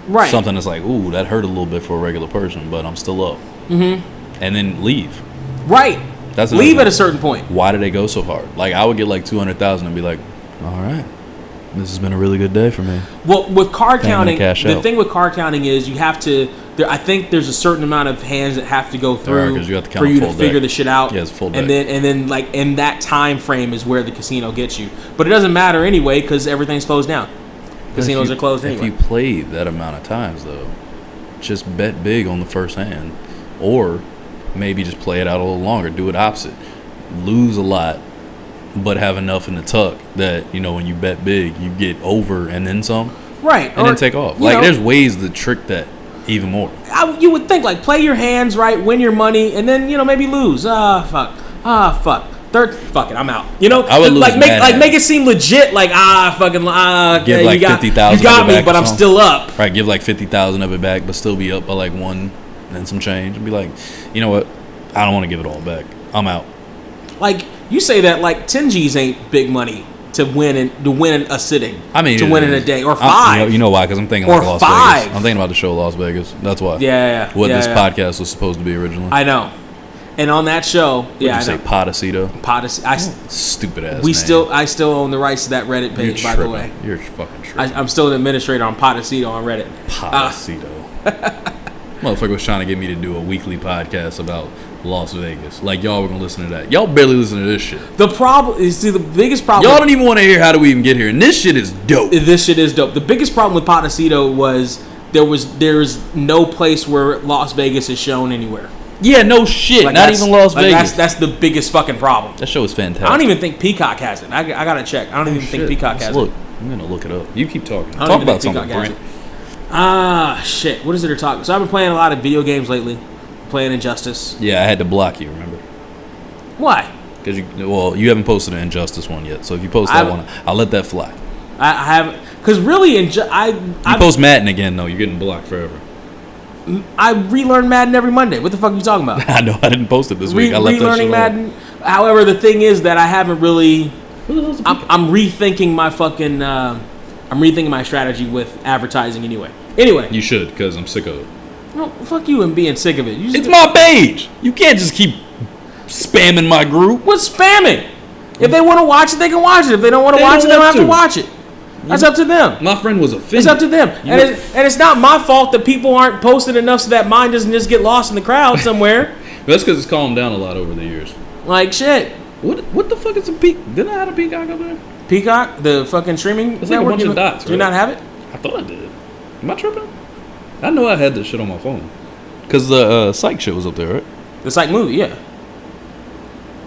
Right. Something that's like, ooh, that hurt a little bit for a regular person, but I'm still up. Mm-hmm. And then leave. Right. That's leave thing. at a certain point. Why did they go so hard? Like I would get like 200,000 and be like, all right, this has been a really good day for me. Well, with card Then I'm counting, gonna cash the out. thing with card counting is you have to. I think there's a certain amount of hands that have to go There are, through 'cause you have to count for a you to full figure deck. the shit out. Yeah, it's a full and deck. then like in that time frame is where the casino gets you. But it doesn't matter anyway because everything's closed down. Casinos are closed anyway. If you played that amount of times though, just bet big on the first hand, or maybe just play it out a little longer. Do it opposite. Lose a lot, but have enough in the tuck that when you bet big, you get over and then some, Right. and then take off. Like there's ways to trick that even more. You would think like play your hands right, win your money, and then maybe lose. Fuck. Third, fuck it, I'm out. I would lose make it seem legit. Like Give like 50,000. You got me, but I'm still up. Right, give like 50,000 of it back, but still be up by like one and some change, and be like, you know what? I don't want to give it all back. I'm out. Like you say that like 10 G's ain't big money to win a sitting. I mean, to it win in is. a day or five. You know why? Because I'm thinking Or like Las five. Vegas. I'm thinking about the show Las Vegas. That's why. Yeah. What yeah, this yeah. podcast was supposed to be originally. I know. And on that show, What did you say Potacito? Stupid ass. I still own the rights to that Reddit page, by the way. You're fucking tripping. I'm still an administrator on Potacito on Reddit. Potacito. Motherfucker was trying to get me to do a weekly podcast about Las Vegas. Like y'all were gonna listen to that. Y'all barely listen to this shit. The problem is, the biggest problem. Y'all don't even want to hear how do we even get here, and this shit is dope. This shit is dope. The biggest problem with Potacito was there's no place where Las Vegas is shown anywhere. Yeah, no shit. Like Not even Las Vegas. That's the biggest fucking problem. That show is fantastic. I don't even think Peacock has it. I gotta check. I don't even think Peacock has Look, it. I'm gonna look it up. You keep talking. I don't Talk even about think something, Peacock has Brent. it. Shit. What is it they're talking? So I've been playing a lot of video games lately. Playing Injustice. Yeah, I had to block you. Remember? Why? Because you haven't posted an Injustice one yet. So if you post that one, I'll let that fly. I haven't, because really, You post Madden again, though, you're getting blocked forever. I relearn Madden every Monday. What the fuck are you talking about? I know I didn't post it this week. I left that Relearning shit Madden. However, the thing is that I haven't really. I'm rethinking my fucking. I'm rethinking my strategy with advertising anyway. Anyway, You should, because I'm sick of it. no, fuck you and being sick of it. It's my page. You can't just keep spamming my group. What's spamming? If they want to watch it, they can watch it. If they don't want to watch it, they don't have to watch it. That's up to them. My friend was offended. It's up to them. And it's not my fault that people aren't posting enough so that mine doesn't just get lost in the crowd somewhere. That's because it's calmed down a lot over the years. Like shit. What the fuck is a peak? Didn't I have a Peacock up there? Peacock, the fucking streaming It's like a network. bunch of dots, Do you right? not have it? I thought I did. Am I tripping? I know I had this shit on my phone. Because the Psych shit was up there, right? The Psych movie, yeah.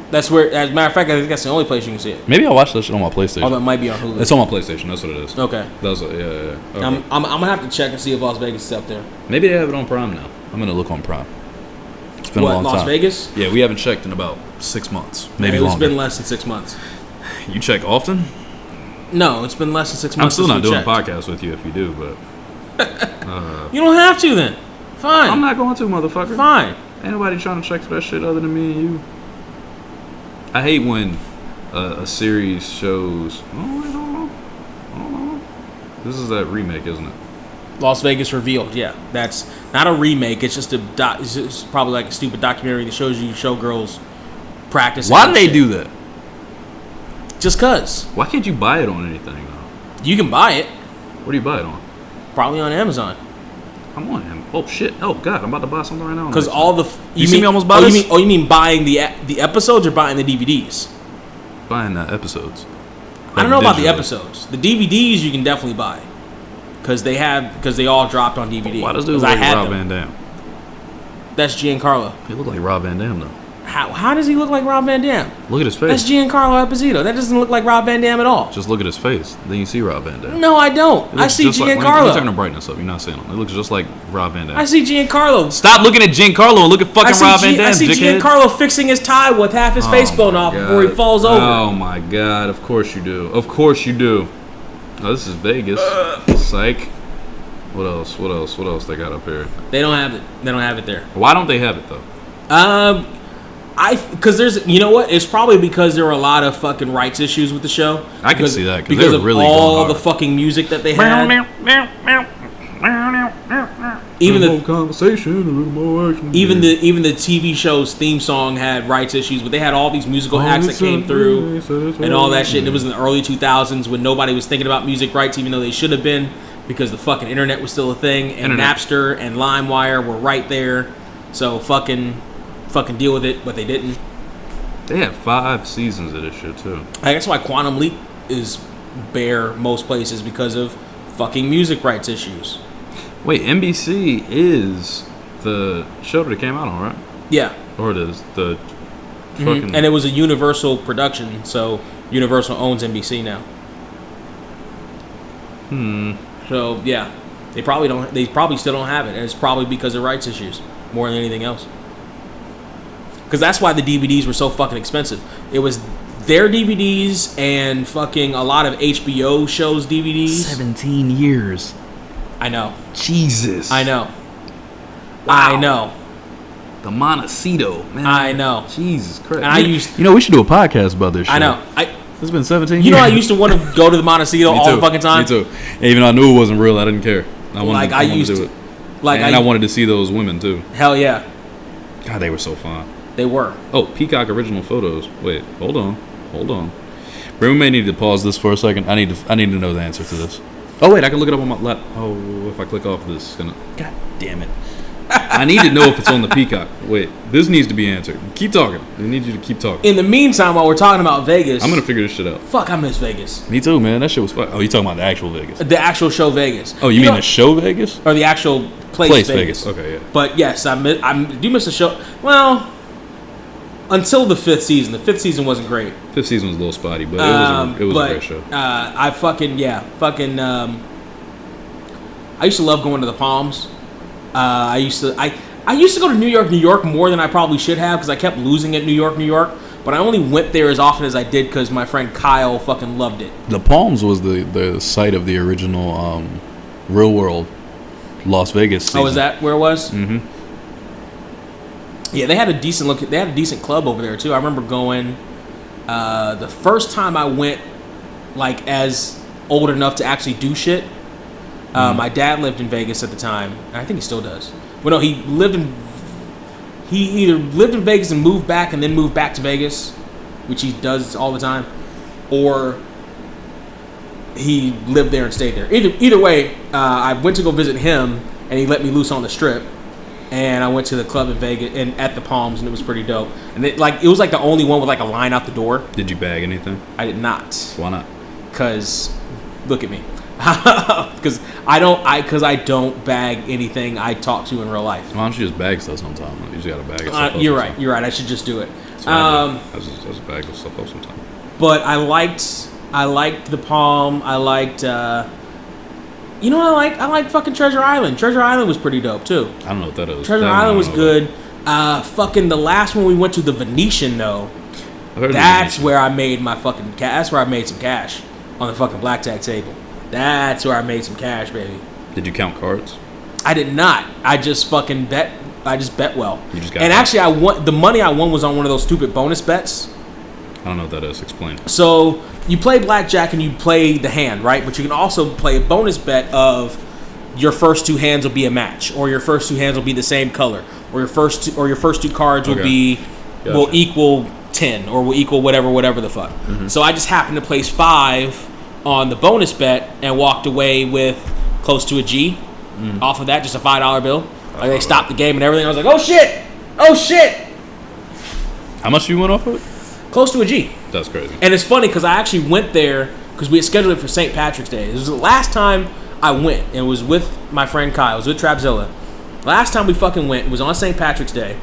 That's where, as a matter of fact, I think that's the only place you can see it. Maybe I watched that shit on my PlayStation. Although it might be on Hulu. It's on my PlayStation. That's what it is. Okay. That was yeah. Okay. I'm gonna have to check and see if Las Vegas is up there. Maybe they have it on Prime now. I'm gonna look on Prime. It's been a long time. Las Vegas? Yeah, we haven't checked in about 6 months, maybe It's longer. been less than 6 months. You check often? No, it's been less than 6 I'm months. still since not we doing a checked. podcast with you if you do, but You don't have to then. Fine. I'm not going to, motherfucker. Fine. Ain't nobody trying to check for that shit other than me and you. I hate when a series shows. Oh, I don't know. This is that remake, isn't it? Las Vegas Revealed. Yeah, that's not a remake. It's just it's just probably like a stupid documentary that shows you showgirls practicing. Why and did they shit. do that? Just cause. Why can't you buy it on anything, though? You can buy it. What do you buy it on? Probably on Amazon. I'm on him. Oh shit! Oh god! I'm about to buy something right now. Because all the You see me almost buy oh, this? you mean buying the episodes or buying the DVDs? Buying episodes. I don't know about the digitally. episodes. The DVDs you can definitely buy because they all dropped on DVD. Why does it 'Cause look I like had Rob them. Van Dam? That's Giancarlo. He look like Rob Van Dam though. How does he look like Rob Van Dam? Look at his face. That's Giancarlo Esposito. That doesn't look like Rob Van Dam at all. Just look at his face. Then you see Rob Van Dam. No, I don't. I see Giancarlo. Let me turn the brightness up. You're not seeing him. It looks just like Rob Van Dam. I see Giancarlo. Stop looking at Giancarlo and look at fucking Rob Van Dam. I see Giancarlo fixing his tie with half his face blown off before he falls over. Oh my god! Of course you do. Of course you do. Oh, this is Vegas. Psych. What else? What else? What else they got up here? They don't have it. They don't have it there. Why don't they have it though? Because there's, you know what? It's probably because there were a lot of fucking rights issues with the show. I can see that because of really all the fucking music that they had. Even the conversation, a little more action. Even the TV show's theme song had rights issues, but they had all these musical acts that came through and all that shit. And it was in the early 2000s when nobody was thinking about music rights, even though they should have been, because the fucking internet was still a thing, and Napster and LimeWire were right there. So fucking deal with it, but they didn't. They had 5 seasons of this shit too. I guess why Quantum Leap is bare most places, because of fucking music rights issues. Wait, NBC is the show that it came out on, right? Yeah. Or it is the fucking... And it was a Universal production, so Universal owns NBC now. So yeah, they probably still don't have it, and it's probably because of rights issues more than anything else. Because that's why the DVDs were so fucking expensive. It was their DVDs and fucking a lot of HBO shows DVDs. 17 years. I know. Jesus. I know. Wow. I know. The Montecito, man. I know. Jesus Christ. And we should do a podcast about this shit. I know. It's been 17 years. You know, I used to want to go to the Montecito all the fucking time. Me too. And even though I knew it wasn't real, I didn't care. I wanted to do it. And I wanted to see those women too. Hell yeah. God, they were so fun. They were. Oh, Peacock original photos. Wait, hold on. We may need to pause this for a second. I need to know the answer to this. Oh wait, I can look it up on my lap. Oh, if I click off this, it's gonna. God damn it! I need to know if it's on the Peacock. Wait, this needs to be answered. Keep talking. I need you to keep talking. In the meantime, while we're talking about Vegas, I'm gonna figure this shit out. Fuck, I miss Vegas. Me too, man. That shit was fun. Oh, you talking about the actual Vegas? The actual show Vegas. Oh, you mean the show Vegas? Or the actual place Vegas? Okay, yeah. But yes, I do miss the show. Well, until the 5th season. The 5th season wasn't great. 5th season was a little spotty, but it was a great show. I used to love going to the Palms. I used to go to New York more than I probably should have, because I kept losing at New York. But I only went there as often as I did because my friend Kyle fucking loved it. The Palms was the site of the original Real World Las Vegas season. Oh, is that where it was? Mm-hmm. Yeah, they had a decent look. They had a decent club over there too. I remember going the first time I went, like as old enough to actually do shit. My dad lived in Vegas at the time, and I think he still does. Well, no, he either lived in Vegas and moved back and then moved back to Vegas, which he does all the time, or he lived there and stayed there. Either way, I went to go visit him, and he let me loose on the Strip. And I went to the club in Vegas and at the Palms, and it was pretty dope. And it was like the only one with like a line out the door. Did you bag anything? I did not. Why not? Because look at me. Because I don't bag anything I talk to in real life. Why don't you just bag stuff sometime? You just gotta bag it. You're right. I should just do it. I just bag stuff up sometime. But I liked the Palm. I liked. You know what I liked fucking Treasure Island. Treasure Island was pretty dope too. I don't know what that is. Treasure Island was good. Fucking the last one we went to, the Venetian though. That's where I made my fucking cash. That's where I made some cash on the fucking blackjack table. That's where I made some cash, baby. Did you count cards? I did not. I just fucking bet. I just bet well. You just got. And actually, I won. The money I won was on one of those stupid bonus bets. I don't know what that is. Explain. So you play blackjack and you play the hand, right? But you can also play a bonus bet of your first 2 hands will be a match, or your first 2 hands will be the same color, or your first two cards will will equal 10, or will equal whatever the fuck. Mm-hmm. So I just happened to place 5 on the bonus bet and walked away with close to a G off of that, just a $5 bill. Like they stopped the game and everything. I was like, oh shit. How much you went off of it? Close to a G. That's crazy. And it's funny because I actually went there because we had scheduled it for St. Patrick's Day. It was the last time I went, and it was with my friend Kyle. It was with Trapzilla. Last time we fucking went, it was on St. Patrick's Day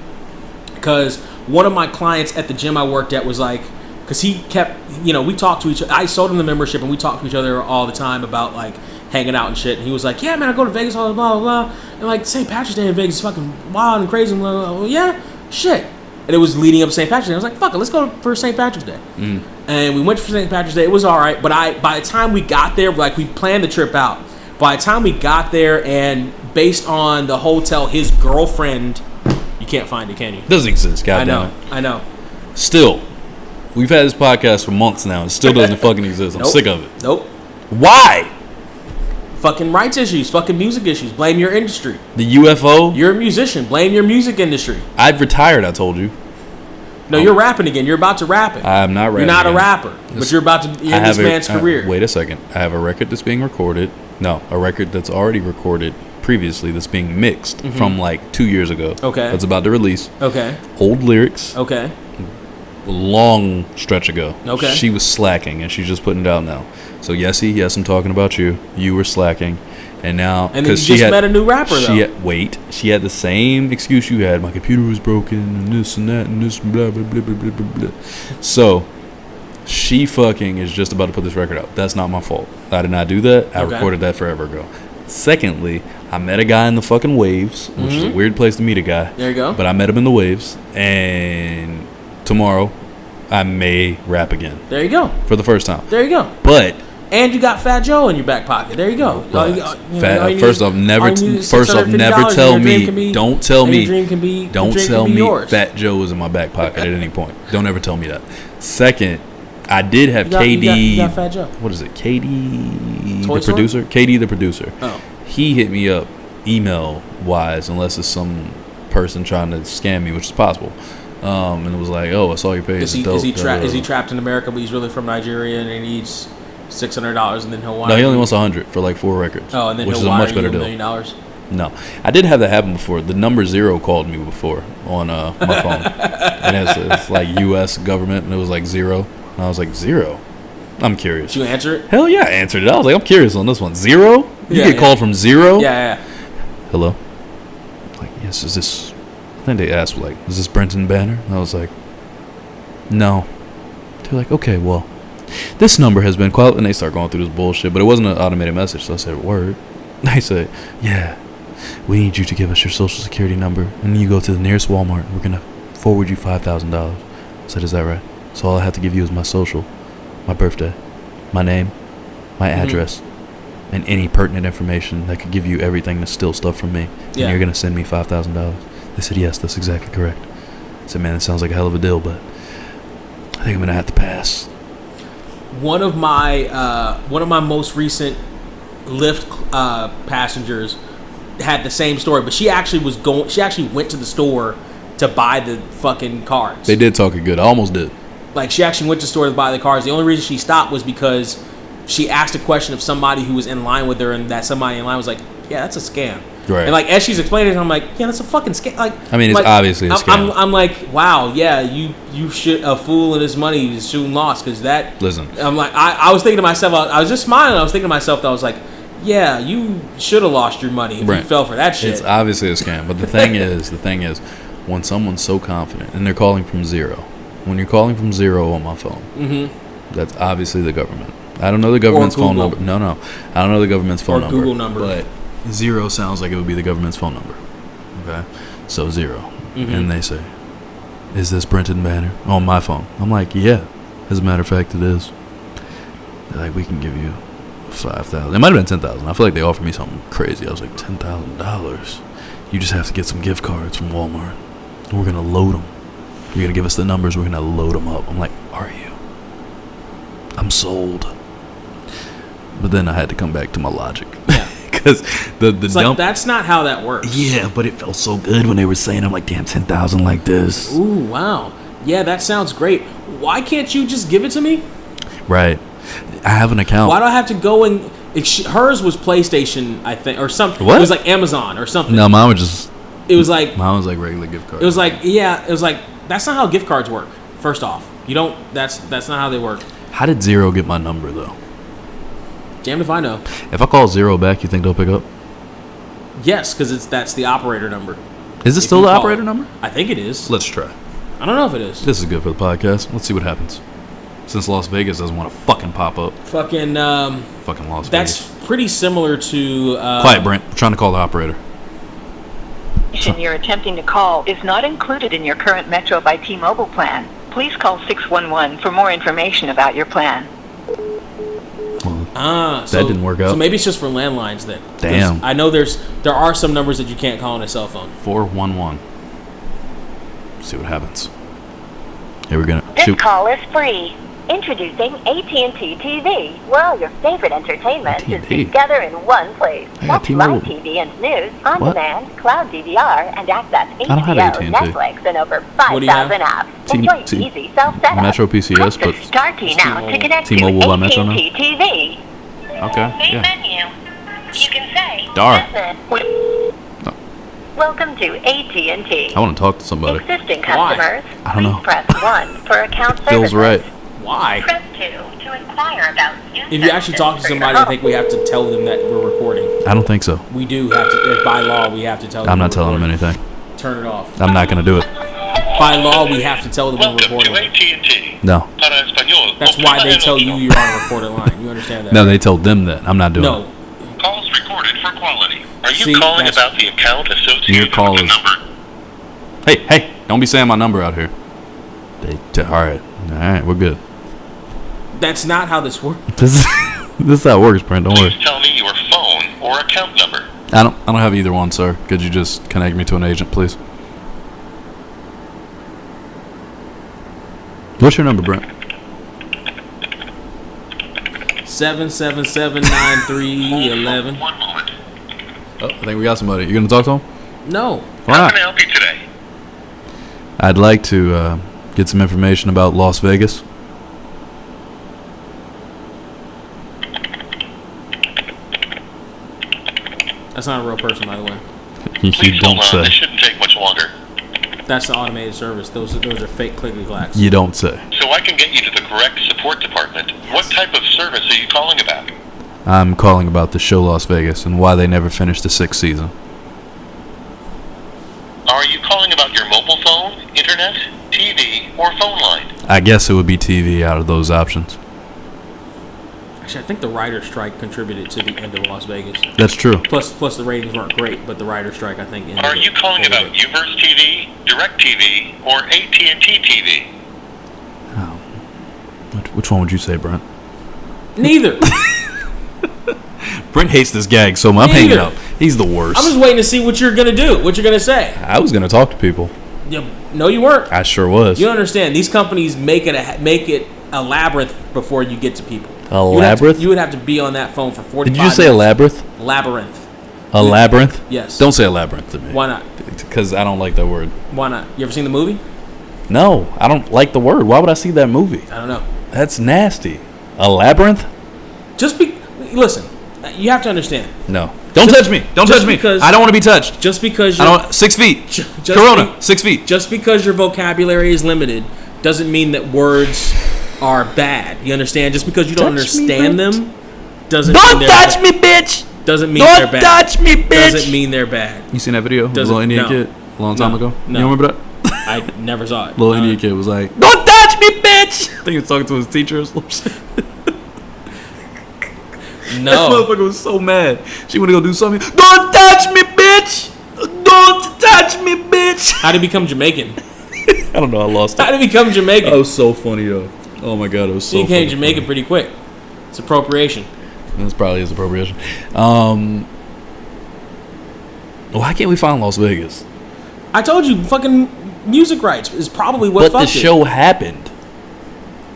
because one of my clients at the gym I worked at was like, because he kept, we talked to each other. I sold him the membership, and we talked to each other all the time about like hanging out and shit. And he was like, yeah, man, I go to Vegas, all blah, blah, blah. And like St. Patrick's Day in Vegas is fucking wild and crazy. And blah, blah, blah. Well, yeah, shit. And it was leading up to St. Patrick's Day. I was like, fuck it, let's go for St. Patrick's Day. And we went for St. Patrick's Day. It was all right. But by the time we got there, like we planned the trip out. By the time we got there, and based on the hotel, his girlfriend, you can't find it, can you? Doesn't exist, goddamn it. I know. Still, we've had this podcast for months now, and it still doesn't fucking exist. I'm sick of it. Nope. Why? Fucking rights issues, fucking music issues. Blame your industry. The UFO? You're a musician. Blame your music industry. I've retired, I told you. No, you're rapping again. You're about to rap it. I'm not rapping. You're not a rapper, but you're about to end this man's career. Wait a second. I have a record that's being recorded. No, a record that's already recorded previously that's being mixed from like 2 years ago. Okay. That's about to release. Okay. Old lyrics. Okay. A long stretch ago. Okay. She was slacking, and she's just putting it out now. So, Yessie, yes, I'm talking about you. You were slacking. And now, and then you just met a new rapper, though. She had the same excuse you had. My computer was broken, and this and that, and this, blah, blah, blah, blah, blah, blah. So, she fucking is just about to put this record out. That's not my fault. I did not do that. I recorded that forever ago. Secondly, I met a guy in the fucking Waves, which is a weird place to meet a guy. There you go. But I met him in the Waves, and tomorrow, I may rap again. There you go. For the first time. There you go. But... And you got Fat Joe in your back pocket. There you go. First off, never tell me. Don't tell me. Don't tell me Fat Joe was in my back pocket at any point. Don't ever tell me that. Second, I did have KD. You got Fat Joe. What is it? KD, Toy the producer. KD, the producer. Oh. He hit me up email wise, unless it's some person trying to scam me, which is possible. And it was like, oh, I saw your page. Is he trapped in America, but he's really from Nigeria and he needs $600, and then he'll wire. No, he only wants 100 for like 4 records. Oh, and then which he'll is a wire much better you deal. $1 million. No, I did have that happen before. The number 0 called me before on my phone, and it's like U.S. government, and it was like 0, and I was like 0. I'm curious. Did you answer it? Hell yeah, I answered it. I was like, I'm curious on this one. 0? You get called from 0? Yeah. Hello. Like, yes. Is this? Then they asked like, is this Brenton Banner? And I was like, no. They're like, okay, well. This number has been called, and they start going through this bullshit, but it wasn't an automated message, so I said, word. They said, yeah, we need you to give us your social security number, and then you go to the nearest Walmart, and we're going to forward you $5,000. I said, is that right? So all I have to give you is my social, my birthday, my name, my address, and any pertinent information that could give you everything to steal stuff from me, and you're going to send me $5,000. They said, yes, that's exactly correct. I said, man, it sounds like a hell of a deal, but I think I'm going to have to pass. One of my most recent Lyft passengers had the same story, but she actually went to the store to buy the fucking cards. They did talk it good. I almost did. Like, she actually went to the store to buy the cards. The only reason she stopped was because she asked a question of somebody who was in line with her, and that somebody in line was like, yeah, that's a scam. Right. And like, as she's explaining it, I'm like, yeah, that's a fucking scam. Like, I mean, it's like, obviously a scam. I'm like, wow, yeah, you should, a fool and his money is shooting lost, because that. Listen. I'm like, I was thinking to myself, I was just smiling. I was thinking to myself that I was like, yeah, you should have lost your money if you fell for that shit. It's obviously a scam, but the thing is, when someone's so confident and they're calling from 0, when you're calling from 0 on my phone, that's obviously the government. I don't know the government's phone number. No, I don't know the government's phone number. Or Google number. But 0 sounds like it would be the government's phone number. Okay, so 0, and they say, "Is this Brenton Banner on my phone?" I'm like, "Yeah." As a matter of fact, it is. They're like, "We can give you $5,000." It might have been $10,000. I feel like they offered me something crazy. I was like, $10,000. You just have to get some gift cards from Walmart. We're gonna load them. You're gonna give us the numbers. We're gonna load them up. I'm like, are you? I'm sold. But then I had to come back to my logic. Yeah. Because the it's dump. Like, that's not how that works. Yeah, but it felt so good when they were saying, I'm like, damn, 10,000 like this. Ooh, wow. Yeah, that sounds great. Why can't you just give it to me? Right. I have an account. Why do I have to go and... hers was PlayStation, I think, or something. What? It was like Amazon or something. No, mine was just... It was like... Mine was like regular gift cards. It was like, yeah, it was like, that's not how gift cards work, first off. You don't... That's not how they work. How did 0 get my number, though? Damned if I know. If I call 0 back, you think they'll pick up? Yes, because that's the operator number. Is it still the operator number? I think it is. Let's try. I don't know if it is. This is good for the podcast. Let's see what happens. Since Las Vegas doesn't want to fucking pop up. Fucking Las Vegas. That's pretty similar to... Quiet, Brent. We're trying to call the operator. You're attempting to call is not included in your current Metro by T-Mobile plan. Please call 611 for more information about your plan. Well, that didn't work out. So maybe it's just for landlines then. Damn. I know there are some numbers that you can't call on a cell phone. 411. See what happens. Here we're gonna This shoot. call is free. Introducing AT&T TV, where all your favorite entertainment is AT&T. together in one place. I got Watch T-Mobile. live TV and news, on What? demand, cloud DVR, and access don't have HBO, AT&T. Netflix, and over What do you have? 5,000 apps. T- Enjoy T- easy self-setup. Metro PCS, Click but the Star key now to connect T-Mobile to by Metro now? AT&T TV. Okay, Main yeah. menu. You can say Dar. business. No. Welcome to AT&T. I want to talk to somebody. Existing Why? customers, I don't know. please press 1 for account services. Feels right. Why? Press 2 to inquire about new If you actually talk to services for your somebody, I home. think we have to tell them that we're recording. I don't think so. We do have to, by law, we have to tell them. I'm we're not telling them recording. anything. Turn it off. I'm not going to do it. By law, we have to tell them we're Welcome to recording. AT&T. No. Para español, That's why they tell you you're on a recorded line. You understand that? No, they told them that. I'm not doing No. it. Calls recorded for quality. Are you See, calling that's- about the account Your associated call with the is- number? Hey, don't be saying my number out here. All right, we're good. That's not how this works. This is this is how it works, Brent. Don't worry. Please tell me your phone or account number. I don't have either one, sir. Could you just connect me to an agent, please? What's your number, Brent? 777-9311. One moment. Oh, I think we got somebody. You gonna talk to him? No. Why How not? can I help you today? I'd like to get some information about Las Vegas. That's not a real person, by the way. You Please don't hold on. This say. shouldn't take much longer. That's the automated service. Those are fake clicky clacks. You don't say. So I can get you to the correct support department. What type of service are you calling about? I'm calling about the show Las Vegas and why they never finished the 6th season. Are you calling about your mobile phone, internet, TV, or phone line? I guess it would be TV out of those options. Actually, I think the writer's strike contributed to the end of Las Vegas. That's true. Plus the ratings weren't great, but the writer's strike, I think, ended Are you calling ended about it. Uverse TV, DirecTV, or AT&T TV? Which one would you say, Brent? Neither. Brent hates this gag so much. I'm hanging Neither. up. He's the worst. I'm just waiting to see what you're gonna do. What you're gonna say. I was gonna talk to people. No, you weren't. I sure was. You don't understand. These companies make it a labyrinth before you get to people. A labyrinth? You would have to be on that phone for 45 Did you just say a minutes. labyrinth? Labyrinth. A labyrinth? Yes. Don't say a labyrinth to me. Why not? Because I don't like that word. Why not? You ever seen the movie? No, I don't like the word. Why would I see that movie? I don't know. That's nasty. A labyrinth? Listen. You have to understand. No. Don't touch me. Don't just touch me. because- I don't want to be touched. Just because I you're don't. 6 feet. just Corona. 6 feet. Just because your vocabulary is limited doesn't mean that words are bad. You understand? Just because you don't Touch me, understand Brent. them doesn't Don't mean touch me, bitch. Doesn't mean they're Don't bad. touch me, bitch. Doesn't mean they're bad. You seen that video? Of the Doesn't- little Indian no. kid a long time No. ago. No. You remember that? I never saw it. Little Indian kid was like, "Don't touch me, bitch." I think he was talking to his teacher or some shit. That No. motherfucker was so mad. She went to go do something. Don't touch me, bitch. Don't touch me, bitch. How to become Jamaican? I don't know. I lost How it. to become Jamaican? That was so funny though. Oh my god, it was so. you became fucking Jamaican funny. pretty quick. It's appropriation. That's probably his appropriation. Why can't we find Las Vegas? I told you, fucking music rights is probably what But the fucked it. show happened.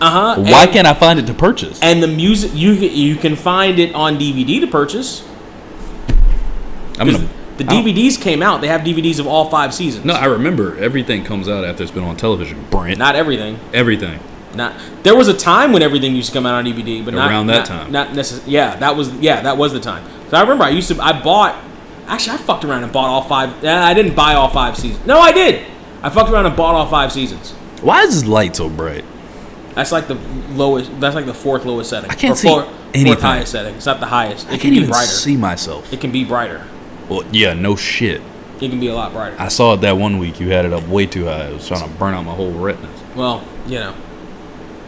Uh-huh. Why can't I find it to purchase? And the music, you can find it on DVD to purchase. I'm gonna, The DVDs came out. They have DVDs of all 5 seasons. no, I remember everything comes out after it's been on television. Brent, Not everything. everything. There was a time when everything used to come out on DVD, but not Around that not- time. Not necessarily. Yeah, that was the time. So I remember I fucked around and bought all 5. I didn't buy all 5 seasons. No, I did. I fucked around and bought all 5 seasons. Why is this light so bright? That's like the lowest. That's like the 4th lowest setting. I can't Or see Fourth anything. highest setting. It's not the highest. It I can can't be even brighter. see myself. It can be brighter. Well, yeah, no shit. It can be a lot brighter. I saw it that one week. You had it up way too high. It was trying to burn out my whole retinas. Well, you know.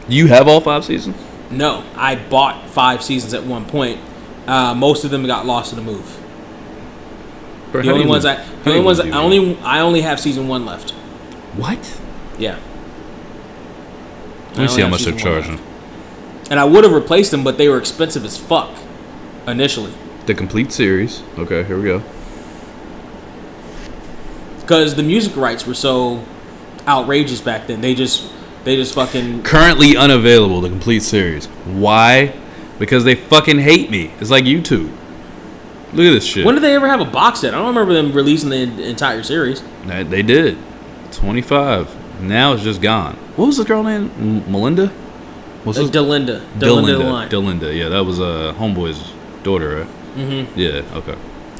You have all 5 seasons? No, I bought 5 seasons at one point. Most of them got lost in the move. Bro, I only have season 1 left. What? Yeah. Let me see how much they're charging. And I would have replaced them, but they were expensive as fuck initially. The complete series. Okay, here we go. Because the music rights were so outrageous back then. They just fucking... Currently unavailable, the complete series. Why? Because they fucking hate me. It's like YouTube. Look at this shit. When did they ever have a box set? I don't remember them releasing the entire series. They did. 25. Now it's just gone. What was the girl name? Melinda? Delinda. Delinda. Yeah, that was Homeboy's daughter, right? Mm-hmm. Yeah, okay.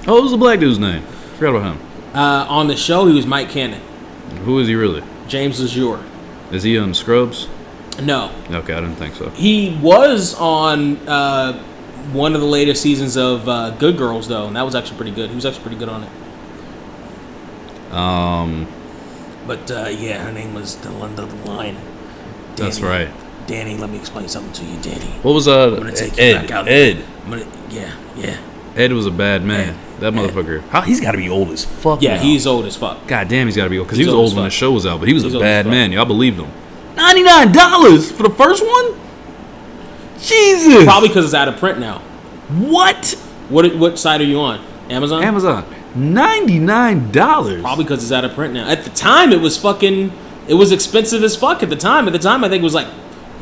Oh, what was the black dude's name? Forgot about him. On the show, he was Mike Cannon. Who is he really? James Lejour. Is he on Scrubs? No. Okay, I didn't think so. He was on one of the latest seasons of Good Girls, though, and that was actually pretty good. He was actually pretty good on it. But yeah, her name was Delinda the Line. That's right. Danny, let me explain something to you, Danny. What was I'm gonna take you back out. Ed? Yeah. Ed was a bad man. That motherfucker. He's got to be old as fuck. Yeah, now. He's old as fuck. God damn, he's got to be old because he was old when the show was out, but he was a bad man. Y'all believed him. $99 for the first one? Jesus. Probably because it's out of print now. What? What site are you on? Amazon. $99. Probably because it's out of print now. At the time, it was expensive as fuck. At the time, I think it was like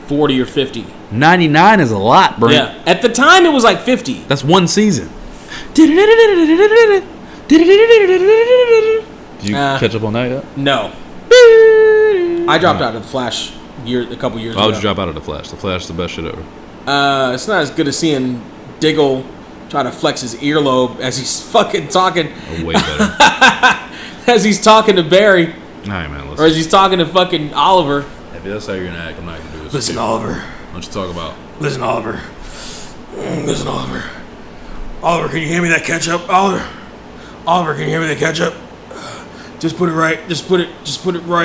40 or 50. 99 is a lot, bro. Yeah. At the time, it was like 50. That's one season. Did you catch up on that yet? No. I dropped out of the Flash a couple years ago. Why would you drop out of the Flash? The Flash is the best shit ever. It's not as good as seeing Diggle try to flex his earlobe as he's fucking talking. Oh, way better. As he's talking to Barry. All right, man. Or as he's talking to fucking Oliver. If that's how you're going to act, I'm not going to do this. Listen, Oliver. Why don't you talk about? Listen, Oliver. Oliver, can you hand me that ketchup? Oliver, can you hand me that ketchup? Just put it right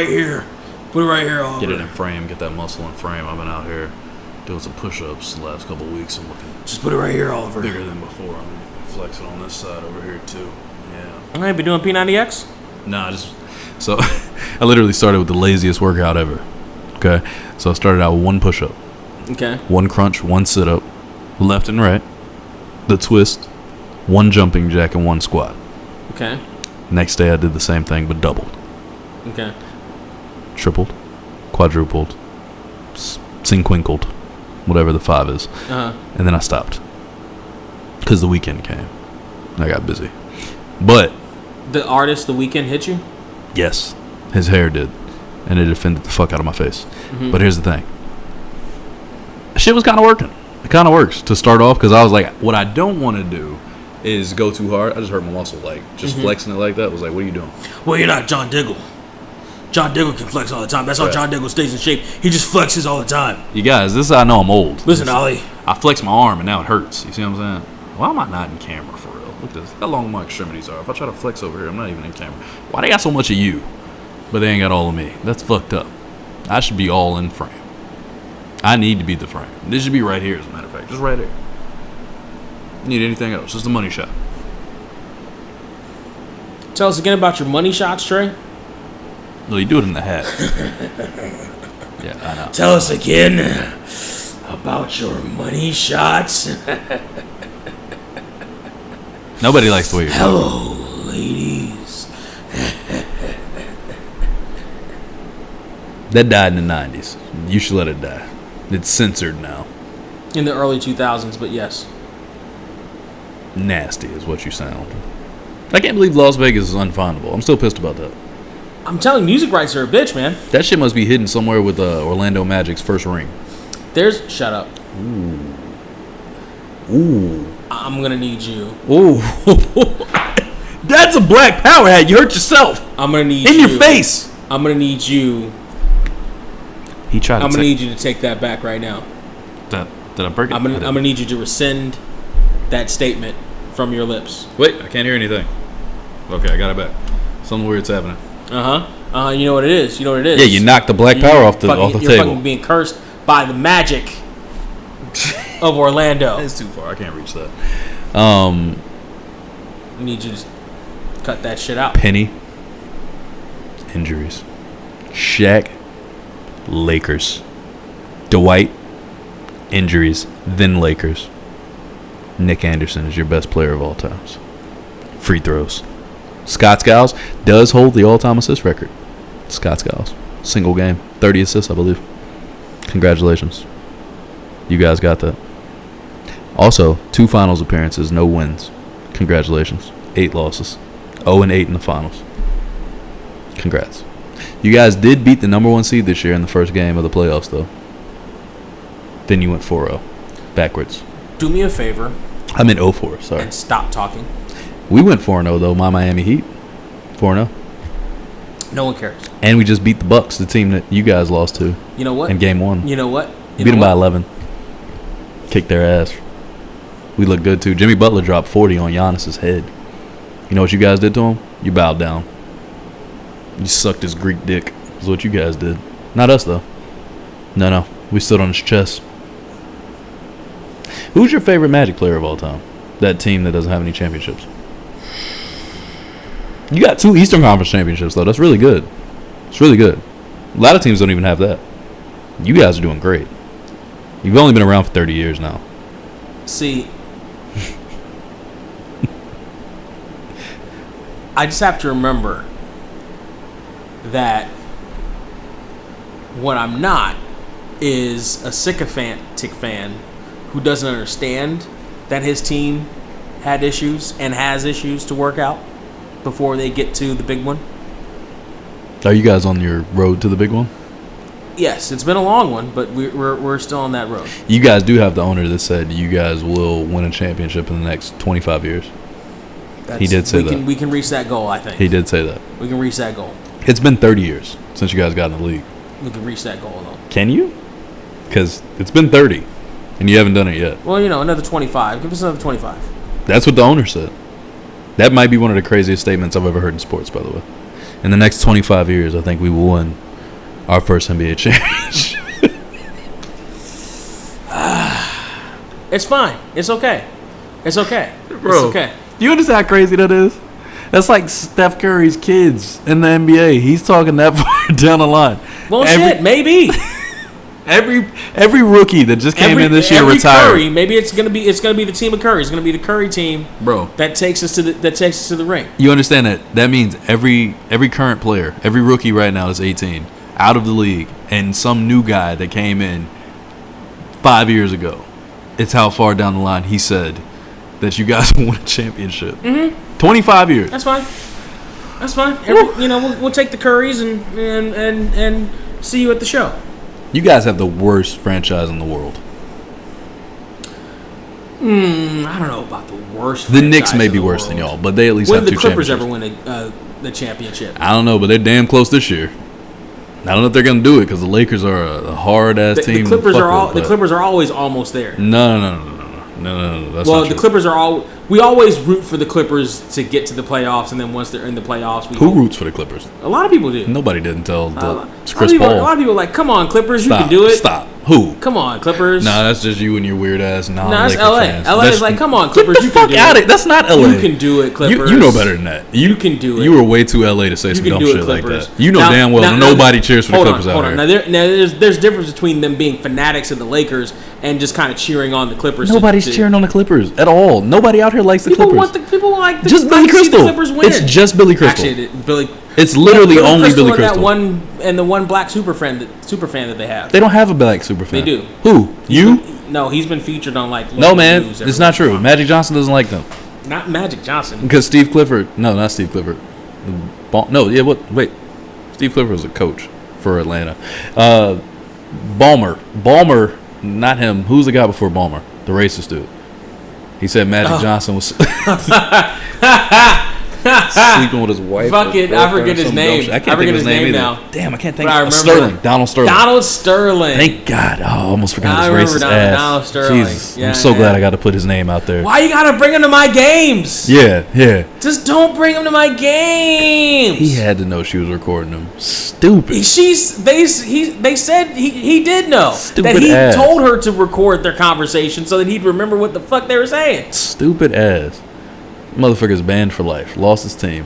here. Put it right here, Oliver. Get it in frame. Get that muscle in frame. I've been out here doing some push-ups the last couple of weeks. I'm looking. Just put it right here, Oliver. Bigger than before. I'm flexing on this side over here too. Yeah. I'm gonna be doing P90X. Nah, so I literally started with the laziest workout ever. Okay, so I started out with 1 push-up. Okay. 1 crunch, 1 sit-up, left and right. The twist, 1 jumping jack, and 1 squat. Okay. Next day I did the same thing but doubled. Okay. Tripled, quadrupled, cinquinkled, whatever the 5 is. And then I stopped because the weekend came. I got busy. But the artist The Weeknd hit you? Yes, his hair did, and it offended the fuck out of my face. Mm-hmm. But here's the thing. Shit was kind of working. It kind of works to start off because I was like, what I don't want to do is go too hard. I just hurt my muscle, like just flexing it like that. Was like, what are you doing? Well, you're not John Diggle. John Diggle can flex all the time. That's how John Diggle stays in shape. He just flexes all the time. You guys, this is how I know I'm old. Listen, Ollie. I flex my arm and now it hurts. You see what I'm saying? Why am I not in camera for real? Look at this. Look how long my extremities are. If I try to flex over here, I'm not even in camera. Why they got so much of you, but they ain't got all of me? That's fucked up. I should be all in frame. I need to be the frame. This should be right here, as a matter of fact. Just right here. Need anything else? Just a money shot. Tell us again about your money shots, Trey. No, you do it in the hat. Yeah, I know. Tell us again about your money shots. Nobody likes the way you're talking. Hello, ladies. That died in the 90s. You should let it die. It's censored now. In the early 2000s, but yes. Nasty is what you sound. I can't believe Las Vegas is unfindable. I'm still pissed about that. I'm telling you, music rights are a bitch, man. That shit must be hidden somewhere with Orlando Magic's first ring. Shut up. Ooh. I'm gonna need you. Ooh. That's a black power hat. You hurt yourself. I'm gonna need in you. your face. I'm gonna need you. He tried to I'm gonna need you to take that back right now. Did I break it? I'm gonna need you to rescind that statement from your lips. Wait, I can't hear anything. Okay, I got it back. Something weird's happening. You know what it is. You know what it is. Yeah, you knocked the black power off the you're table. You're fucking being cursed by the magic of Orlando. It's too far. I can't reach that. I need you to cut that shit out. Penny. Injuries. Shaq. Lakers. Dwight. Injuries. Then Lakers. Nick Anderson is your best player of all times. Free throws. Scott Skiles does hold the all-time assist record. Scott Skiles. Single game. 30 assists, I believe. Congratulations. You guys got that. Also, 2 finals appearances, no wins. Congratulations. 8 losses. 0-8 in the finals. Congrats. You guys did beat the number 1 seed this year in the first game of the playoffs, though. Then you went 4-0. Backwards. Do me a favor. I meant 0-4, sorry. And stop talking. We went 4-0, though, my Miami Heat. 4-0. No one cares. And we just beat the Bucks, the team that you guys lost to. You know what? In game 1. You know what? Beat them by 11. Kicked their ass. We look good, too. Jimmy Butler dropped 40 on Giannis's head. You know what you guys did to him? You bowed down. You sucked his Greek dick. Is what you guys did. Not us, though. No. We stood on his chest. Who's your favorite Magic player of all time? That team that doesn't have any championships. You got 2 Eastern Conference championships, though. That's really good. It's really good. A lot of teams don't even have that. You guys are doing great. You've only been around for 30 years now. See, I just have to remember that what I'm not is a sycophantic fan who doesn't understand that his team had issues and has issues to work out before they get to the big one. Are you guys on your road to the big one? Yes, it's been a long one, but we're still on that road. You guys do have the owner that said you guys will win a championship in the next 25 years. He did say that. We can reach that goal, I think. He did say that. We can reach that goal. It's been 30 years since you guys got in the league. We can reach that goal, though. Can you? Because it's been 30, and you haven't done it yet. Well, another 25. Give us another 25. That's what the owner said. That might be one of the craziest statements I've ever heard in sports, by the way. In the next 25 years, I think we will win our first NBA championship. It's fine. It's okay. It's okay. Bro, it's okay. Do you understand how crazy that is? That's like Steph Curry's kids in the NBA. He's talking that far down the line. Well, shit, maybe. Every rookie that just came in this year retired. Curry, maybe it's gonna be the team of Curry. It's gonna be the Curry team, bro. That takes us to the ring. You understand that? That means every current player, every rookie right now is 18, out of the league, and some new guy that came in 5 years ago. It's how far down the line he said that you guys won a championship. 25 years. That's fine. That's fine. We'll take the Currys and see you at the show. You guys have the worst franchise in the world. I don't know about the worst. The Knicks may be worse than y'all, but they at least have 2 championships. When did the Clippers ever win the championship? I don't know, but they're damn close this year. I don't know if they're going to do it because the Lakers are a hard-ass team. The Clippers are always almost there. No. That's not true. The Clippers are we always root for the Clippers to get to the playoffs, and then once they're in the playoffs, who roots for the Clippers? A lot of people do. Nobody did until Chris Paul. A lot of people are like, come on, Clippers, you can do it. Stop. Who? Come on, Clippers. Nah, that's just you and your weird ass that's LA fans. LA is like, come on, Clippers, get the fuck out of it. That's not LA. You can do it, Clippers. You know better than that. You can do it. You were way too LA to say some dumb shit like that. You know damn well now, nobody cheers for the Clippers out here. Now there's difference between them being fanatics of the Lakers and just kind of cheering on the Clippers. Nobody's cheering on the Clippers at all. Nobody out here likes the Clippers. People like the just Billy Crystal. The Clippers win. It's just Billy Crystal. Actually, it's literally only Billy Crystal. And the one black super fan that they have. They don't have a black super fan. They do. Who? You? No, he's been featured on No, man, it's not true. Magic Johnson doesn't like them. Not Magic Johnson. Because Steve Clifford. No, not Steve Clifford. Wait. Steve Clifford was a coach for Atlanta. Ballmer, not him. Who's the guy before Ballmer? The racist dude. He said Magic Johnson was. Sleeping with his wife. Fucking, I forget his name. I can't think of his name either. now. Damn, I can't think. But I remember Sterling. Donald Sterling. Donald Sterling. Thank God. Oh, I almost forgot I his remember racist ass. Donald Sterling. Jesus. Yeah, I'm so glad I got to put his name out there. Why you gotta bring him to my games? Yeah. Just don't bring him to my games. He had to know she was recording him. Stupid. They said he did know. Stupid that he ass. told her to record their conversation so that he'd remember what the fuck they were saying. Stupid ass. Motherfucker's banned for life. Lost his team.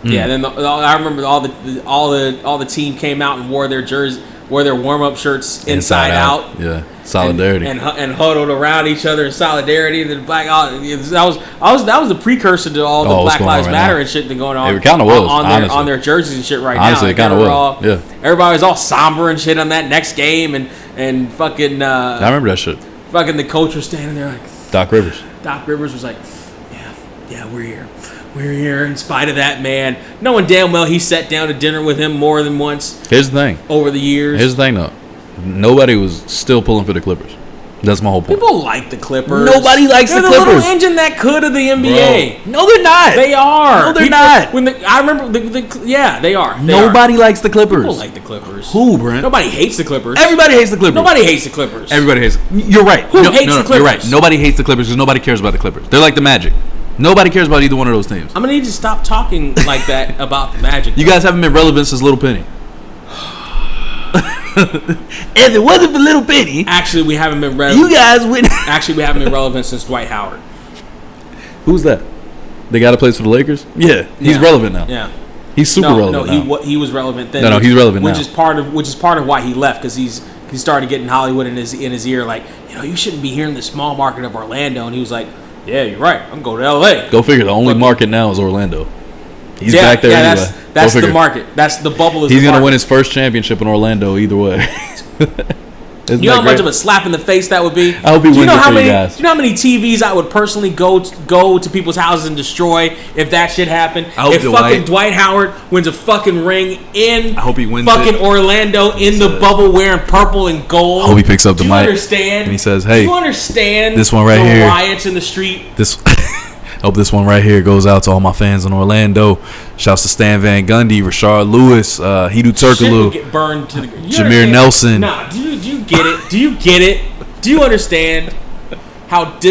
Yeah, and then I remember all the team came out and wore their warm up shirts inside out. Yeah, solidarity and huddled around each other in solidarity. The black that was the precursor to all the Black Lives Matter and shit that going on. It kind of was on their jerseys and shit right now. Honestly, it kind of was. Yeah, everybody was all somber and shit on that next game and fucking. I remember that shit. Fucking the coach was standing there like Doc Rivers. Doc Rivers was like, yeah, we're here. We're here in spite of that, man. Knowing damn well he sat down to dinner with him more than once. Here's the thing. Over the years. Here's the thing, though. Nobody was still pulling for the Clippers. That's my whole point. People like the Clippers. Nobody likes the Clippers. They're the little engine that could of the NBA. Bro. No, they're not. They are. No, they're not. I remember they are. Nobody likes the Clippers. People like the Clippers. Who, Brent? Nobody hates the Clippers. Everybody hates the Clippers. Nobody hates the Clippers. Everybody hates. You're right. Who hates the Clippers? You're right. Nobody hates the Clippers because nobody cares about the Clippers. They're like the Magic. Nobody cares about either one of those teams. I'm gonna need to stop talking like that about the Magic. You guys haven't been relevant since Little Penny. If it wasn't for Little Penny, actually, we haven't been relevant. You guys would. Actually, we haven't been relevant since Dwight Howard. Who's that? The guy that plays for the Lakers? Yeah, he's relevant now. Yeah, he's super relevant. No, he was relevant then. No, he's relevant now. Which is part of why he left, because he started getting Hollywood in his ear, like, you shouldn't be here in the small market of Orlando, and he was like, yeah, you're right. I'm going to L.A. Go figure. The only market now is Orlando. He's back there anyway. That's the market. That's the bubble. He's going to win his first championship in Orlando either way. You know how much of a slap in the face that would be? I hope he wins it for you guys. Do you know how many TVs I would personally go to people's houses and destroy if that shit happened? If fucking Dwight Howard wins a fucking ring in I hope he wins fucking Orlando in the bubble wearing purple and gold. I hope he picks up the mic. Understand? And he says, hey. Do you understand this one right the here, riots in the street? I hope this one right here goes out to all my fans in Orlando. Shouts to Stan Van Gundy, Rashard Lewis, Hedo Turkoglu, get burned to the Jameer Nelson. Nah, do you get it? Do you get it? Do you understand how the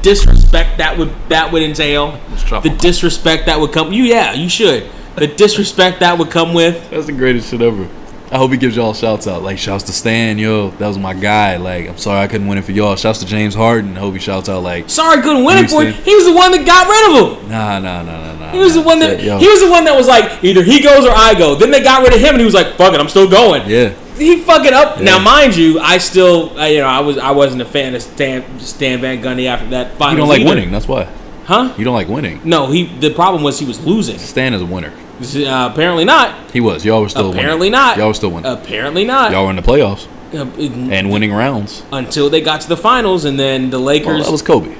disrespect that would entail? The disrespect that would come. You should. The disrespect that would come with. That's the greatest shit ever. I hope he gives y'all shouts out. Like, shouts to Stan, that was my guy. Like, I'm sorry I couldn't win it for y'all. Shouts to James Harden. I hope he shouts out like, sorry I couldn't win it for you. He was the one that got rid of him. Nah. He was the one that was like, either he goes or I go. Then they got rid of him and he was like, fuck it, I'm still going. Yeah. He fucking up. Yeah. Now, mind you, I still, I wasn't a fan of Stan Van Gundy after that final. You don't like winning, that's why. Huh? You don't like winning. No, the problem was he was losing. Stan is a winner. Apparently not. He was. Y'all were still winning. Apparently not. Y'all were still winning. Apparently not. Y'all were in the playoffs. And winning rounds. Until they got to the finals, and then the Lakers. Well, that was Kobe.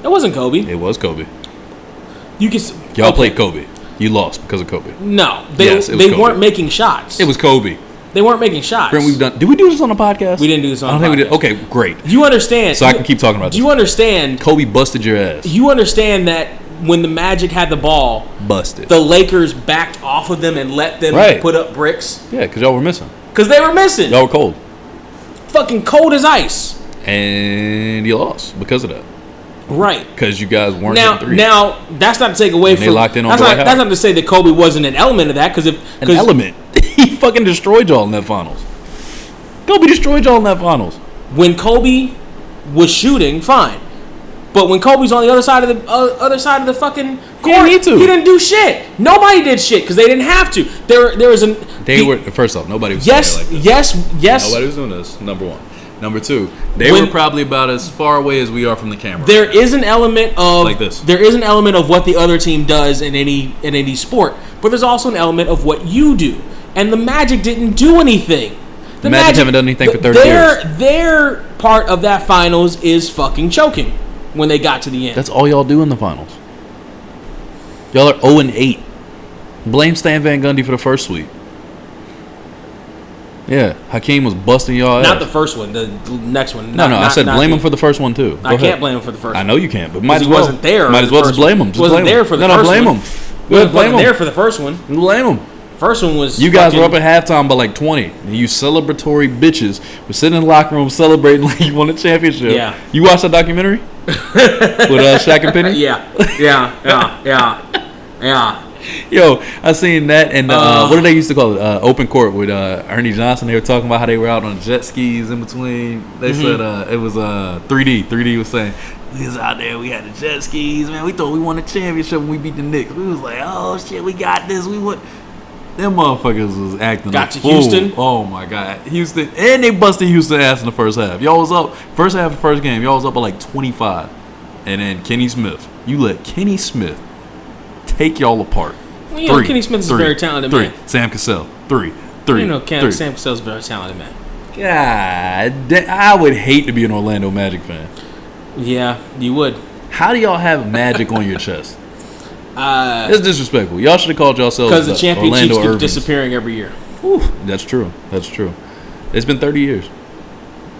It wasn't Kobe. It was Kobe. Y'all played Kobe. You lost because of Kobe. No. They weren't making shots. It was Kobe. They weren't making shots. Brent, did we do this on a podcast? We didn't do this on a podcast. I don't think we did. Okay, great. You understand. So I can keep talking about this. Do you understand? Kobe busted your ass. You understand that when the Magic had the ball, busted. The Lakers backed off of them and let them put up bricks. Yeah, because y'all were missing. Because they were missing. Y'all were cold. Fucking cold as ice. And you lost because of that. Right. Because you guys weren't hitting threes. Now, that's not to take away from. They locked in on that's not to say that Kobe wasn't an element of that. Because an element. He fucking destroyed y'all in that finals. Kobe destroyed y'all in that finals. When Kobe was shooting, fine. But when Kobe's on the other side of the fucking court, he didn't do shit. Nobody did shit because they didn't have to. First off, nobody was yes. Nobody was doing this. Number one. Number two, they were probably about as far away as we are from the camera. There is an element of like this. There is an element of what the other team does in any sport, but there's also an element of what you do. And the Magic didn't do anything. The Magic haven't done anything for 30 years. Their part of that finals is fucking choking when they got to the end. That's all y'all do in the finals. Y'all are 0-8. Blame Stan Van Gundy for the first sweep. Yeah, Hakeem was busting y'all Not ass. the first one, the next one. No, I said blame him for the first one too. I can't blame him for the first one. I know you can't, but might as he well. wasn't there. Might as well just blame him. Just wasn't blame there him. for the No, first blame one. him. Wasn't Blame him. there for the first one. Blame him. First one was You guys were up at halftime by like 20. And you celebratory bitches were sitting in the locker room celebrating like you won a championship. Yeah. You watched that documentary with Shaq and Penny? Yeah. Yo, I seen that, and what did they used to call it? Open court with Ernie Johnson. They were talking about how they were out on jet skis in between. They said it was 3D. 3D was saying, we was out there, we had the jet skis, man. We thought we won a championship when we beat the Knicks. We was like, oh shit, we got this. We won. Them motherfuckers was acting Got a to fool. Houston. Oh my god, Houston, and they busted Houston ass in the first half. Y'all was up first half of the first game. Y'all was up by like 25, and then Kenny Smith. You let Kenny Smith take y'all apart. Well, you know, Kenny Smith is a very talented man. Sam Cassell. Three. You know, Sam Cassell's a very talented man. God, I would hate to be an Orlando Magic fan. Yeah, you would. How do y'all have Magic on your chest? It's disrespectful. Y'all should have called yourselves because the championships Orlando keep Irvings. disappearing every year. Whew, that's true. It's been 30 years.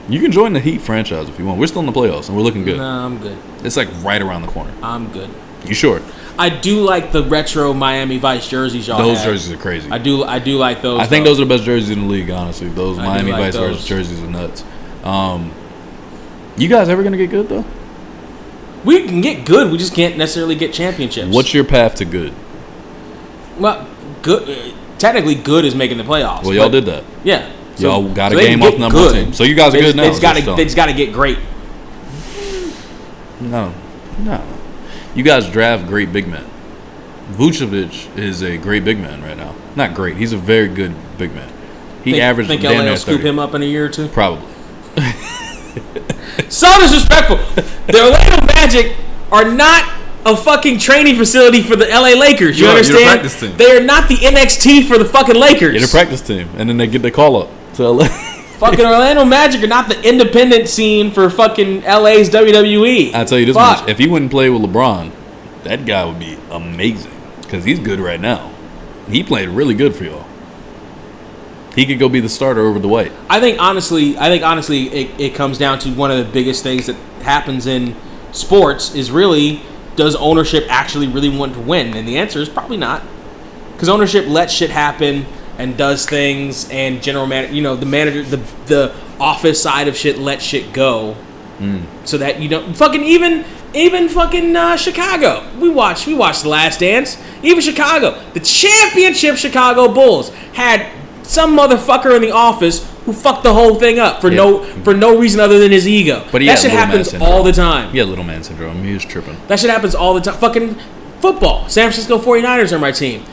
You can join the Heat franchise if you want. We're still in the playoffs and we're looking good. Nah, I'm good. It's like right around the corner. I'm good. You sure? I do like the retro Miami Vice jerseys y'all Those had. jerseys are crazy. I do like those. I think those are the best jerseys in the league, honestly. Those I Miami do like Vice those. jerseys are nuts. You guys ever gonna get good though? We can get good. We just can't necessarily get championships. What's your path to good? Well, good. Technically, good is making the playoffs. Well, y'all did that. Yeah. Y'all got a they game can off get number one good. team. So you guys are good now. They just got to get great. No. You guys draft great big men. Vucevic is a great big man right now. Not great. He's a very good big man. He averaged Think damn LA near will scoop 30. him up in a year or two? Probably. So disrespectful. The Orlando Magic are not a fucking training facility for the LA Lakers. You understand? You're the practice team. They are not the NXT for the fucking Lakers. You're the practice team, and then they get the call up to LA. Fucking Orlando Magic are not the independent scene for fucking LA's WWE. I tell you this much: if he wouldn't play with LeBron, that guy would be amazing because he's good right now. He played really good for y'all. He could go be the starter over Dwight. I think honestly, it comes down to one of the biggest things that happens in sports is really, does ownership actually really want to win? And the answer is probably not, because ownership lets shit happen and does things, and general manager, the manager, the office side of shit lets shit go, so that you don't fucking even fucking Chicago. We watched The Last Dance. Even Chicago, the championship Chicago Bulls had some motherfucker in the office who fucked the whole thing up for no reason other than his ego. But that shit happens all the time. Yeah, little man syndrome. He was tripping. That shit happens all the time. Fucking football. San Francisco 49ers are my team.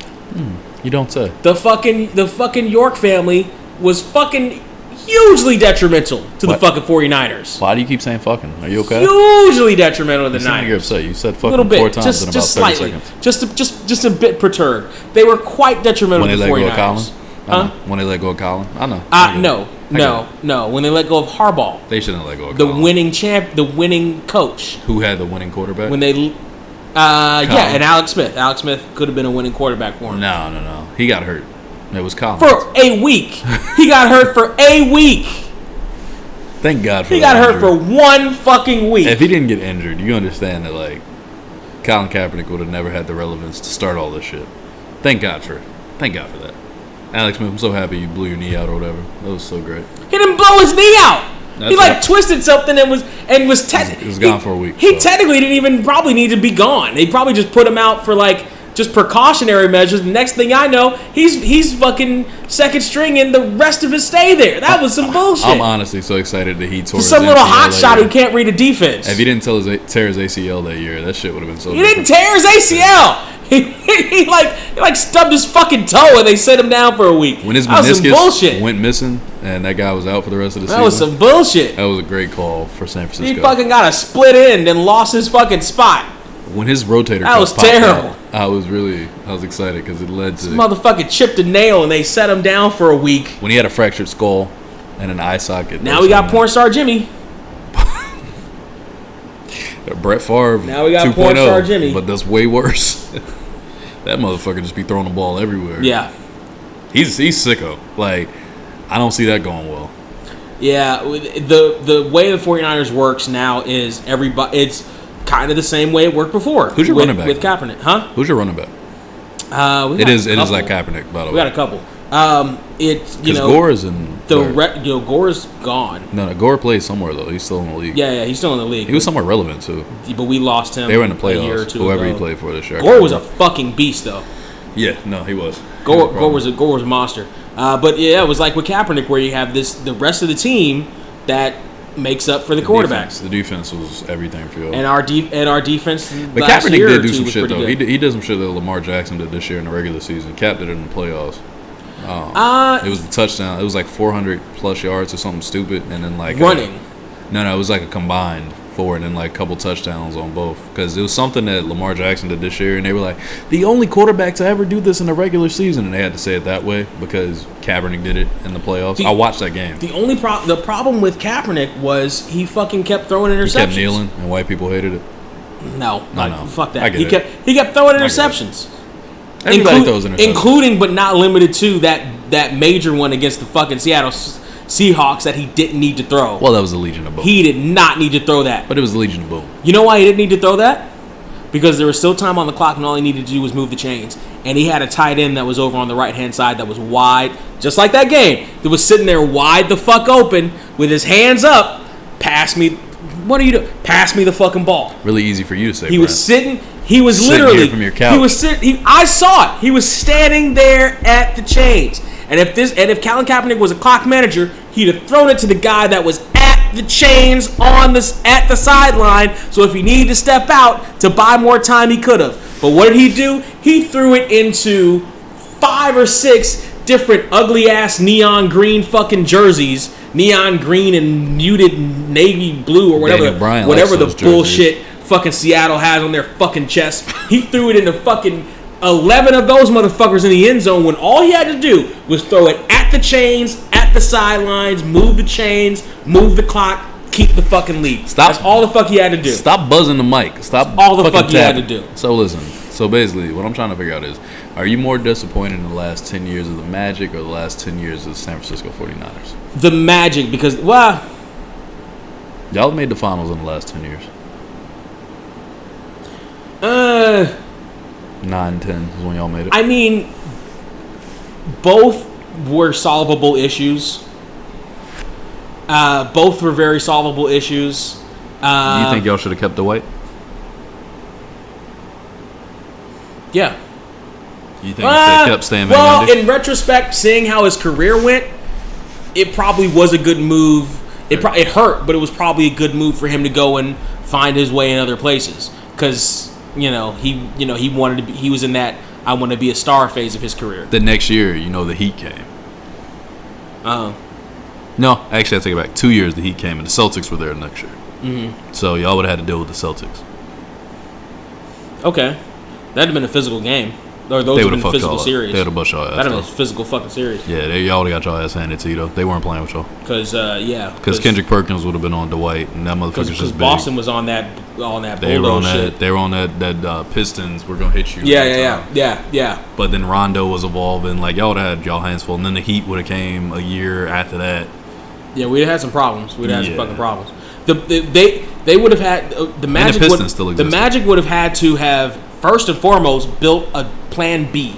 You don't say. The fucking York family was fucking hugely detrimental to the fucking 49ers. Why do you keep saying fucking? Are you okay? Hugely detrimental to the You seem like you're Niners. upset. You said A fucking little bit, 4 times just in about 30 slightly, seconds. just a bit perturbed. They were quite detrimental When to they the let go of 49ers. Colin? When they let go of Colin? I know. No. When they let go of Harbaugh, They shouldn't let go of the Colin. the winning coach. Who had the winning quarterback? When they, and Alex Smith. Alex Smith could have been a winning quarterback for him. No. He got hurt. It was Colin. For a week. He got hurt for a week. Thank God for He that got hurt injury. for 1 fucking week. If he didn't get injured, you understand that, like, Colin Kaepernick would have never had the relevance to start all this shit. Thank God for that. Alex Smith, I'm so happy you blew your knee out or whatever. That was so great. He didn't blow his knee out. That's He right. twisted something and was It was gone for a week, He so. technically didn't even probably need to be gone. They probably just put him out for like just precautionary measures. The next thing I know, he's fucking second string in the rest of his stay there. That was some bullshit. I'm honestly so excited that he tore his Some little ACL hot that shot year. who can't read a defense. If he didn't tear his ACL that year, that shit would have been so He didn't tear his ACL. He like stubbed his fucking toe and they set him down for a week. When his that was some meniscus bullshit. went missing and that guy was out for the rest of the season. That was some bullshit. That was a great call for San Francisco. He fucking got a split end and lost his fucking spot. When his rotator That cuff was popped terrible. out, I was excited because it led to Motherfucker chipped a nail and they set him down for a week. when he had a fractured skull and an eye socket. Now we got porn star Jimmy. Brett Favre. Now we got 2.0, porn star Jimmy. but that's way worse. That motherfucker just be throwing the ball everywhere. Yeah. He's sicko. Like, I don't see that going well. Yeah, the way the 49ers works now is it's kind of the same way it worked before. Who's your running back? With Kaepernick, huh? Who's your running back? It is like Kaepernick, by the way. We got a couple. Because Gore is in Gore is gone. No, Gore plays somewhere though. He's still in the league. Yeah, he's still in the league. He was somewhere relevant too. But we lost him. They were in the playoffs. A year or two whoever ago. he played for this year. Gore was a fucking beast though. Yeah, no, he was. Gore was a monster. But yeah, it was like with Kaepernick, where you have the rest of the team that makes up for the quarterback. The defense was everything for you. And our defense. But Kaepernick did do some shit though. He did some shit that Lamar Jackson did this year in the regular season. Cap did it in the playoffs. It was the touchdown. It was like 400 plus yards or something stupid, and then like running. No, it was like a combined 4 and then like a couple touchdowns on both. Because it was something that Lamar Jackson did this year, and they were like the only quarterback to ever do this in the regular season, and they had to say it that way because Kaepernick did it in the playoffs. I watched that game. The only the problem with Kaepernick was he fucking kept throwing interceptions. He kept kneeling, and white people hated it. No, fuck that. He kept throwing interceptions. Everybody throws interceptions, including but not limited to that major one against the fucking Seattle Seahawks that he didn't need to throw. Well, that was the Legion of Boom. He did not need to throw that. But it was the Legion of Boom. You know why he didn't need to throw that? Because there was still time on the clock and all he needed to do was move the chains. And he had a tight end that was over on the right-hand side that was wide, just like that game. That was sitting there wide the fuck open with his hands up. Pass me. What are you doing? Pass me the fucking ball. Really easy for you to say, He Brent. was sitting. He was Sitting literally here from your couch. He was sitting. I saw it. He was standing there at the chains. And if Colin Kaepernick was a clock manager, he'd have thrown it to the guy that was at the chains at the sideline. So if he needed to step out to buy more time, he could have. But what did he do? He threw it into 5 or 6 different ugly ass neon green fucking jerseys, neon green and muted navy blue or whatever the bullshit fucking Seattle has on their fucking chest. He threw it into fucking 11 of those motherfuckers in the end zone when all he had to do was throw it at the chains, at the sidelines, move the chains, move the clock, keep the fucking lead. That's all the fuck he had to do. Stop buzzing the mic. Stop all the fuck tapping. he had to do. So listen. So basically, what I'm trying to figure out is, are you more disappointed in the last 10 years of the Magic or the last 10 years of the San Francisco 49ers? The Magic, because, well... Y'all made the finals in the last 10 years. 9, 10 is when y'all made it. I mean, both were solvable issues. Both were very solvable issues. Do you think y'all should have kept Dwight? Yeah. You think if they kept Stan Van Well, Gundy? in retrospect, seeing how his career went, it probably was a good move. It hurt, but it was probably a good move for him to go and find his way in other places. Because he wanted to be. He was in that I want to be a star phase of his career. The next year, the Heat came. Oh. No, actually, I take it back. 2 years the Heat came, and the Celtics were there next year. Mm-hmm. So y'all would have had to deal with the Celtics. Okay, that'd have been a physical game. Or those They would would have been physical series. They would have bust y'all ass. That'd have been a physical fucking series. Yeah, y'all would have got y'all ass handed to you, though. They weren't playing with y'all. Because Kendrick Perkins would have been on Dwight, and that motherfucker's just big. Boston was on that They were on shit. that. They were on that Pistons. We're gonna hit you. Yeah. But then Rondo was evolving. Like y'all would have had y'all hands full, and then the Heat would have came a year after that. Yeah, we'd have had some problems. We'd have had some fucking problems. They would have had the Magic. And the Pistons still existed. The Magic would have had to have first and foremost built a plan B.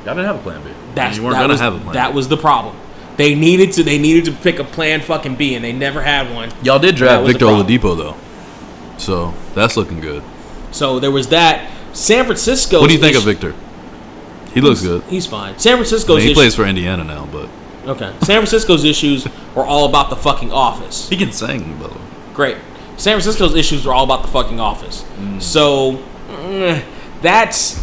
Y'all didn't have a plan B. You weren't gonna have a plan. That was the problem. They needed to pick a plan fucking B, and they never had one. Y'all did draft Victor Oladipo though, so that's looking good. So there was that. San Francisco. What do you think of Victor? He looks good. He's fine. San Francisco's he plays for Indiana now, but okay. San Francisco's issues were all about the fucking office. He can sing, by the way. Great. San Francisco's issues were all about the fucking office. So that's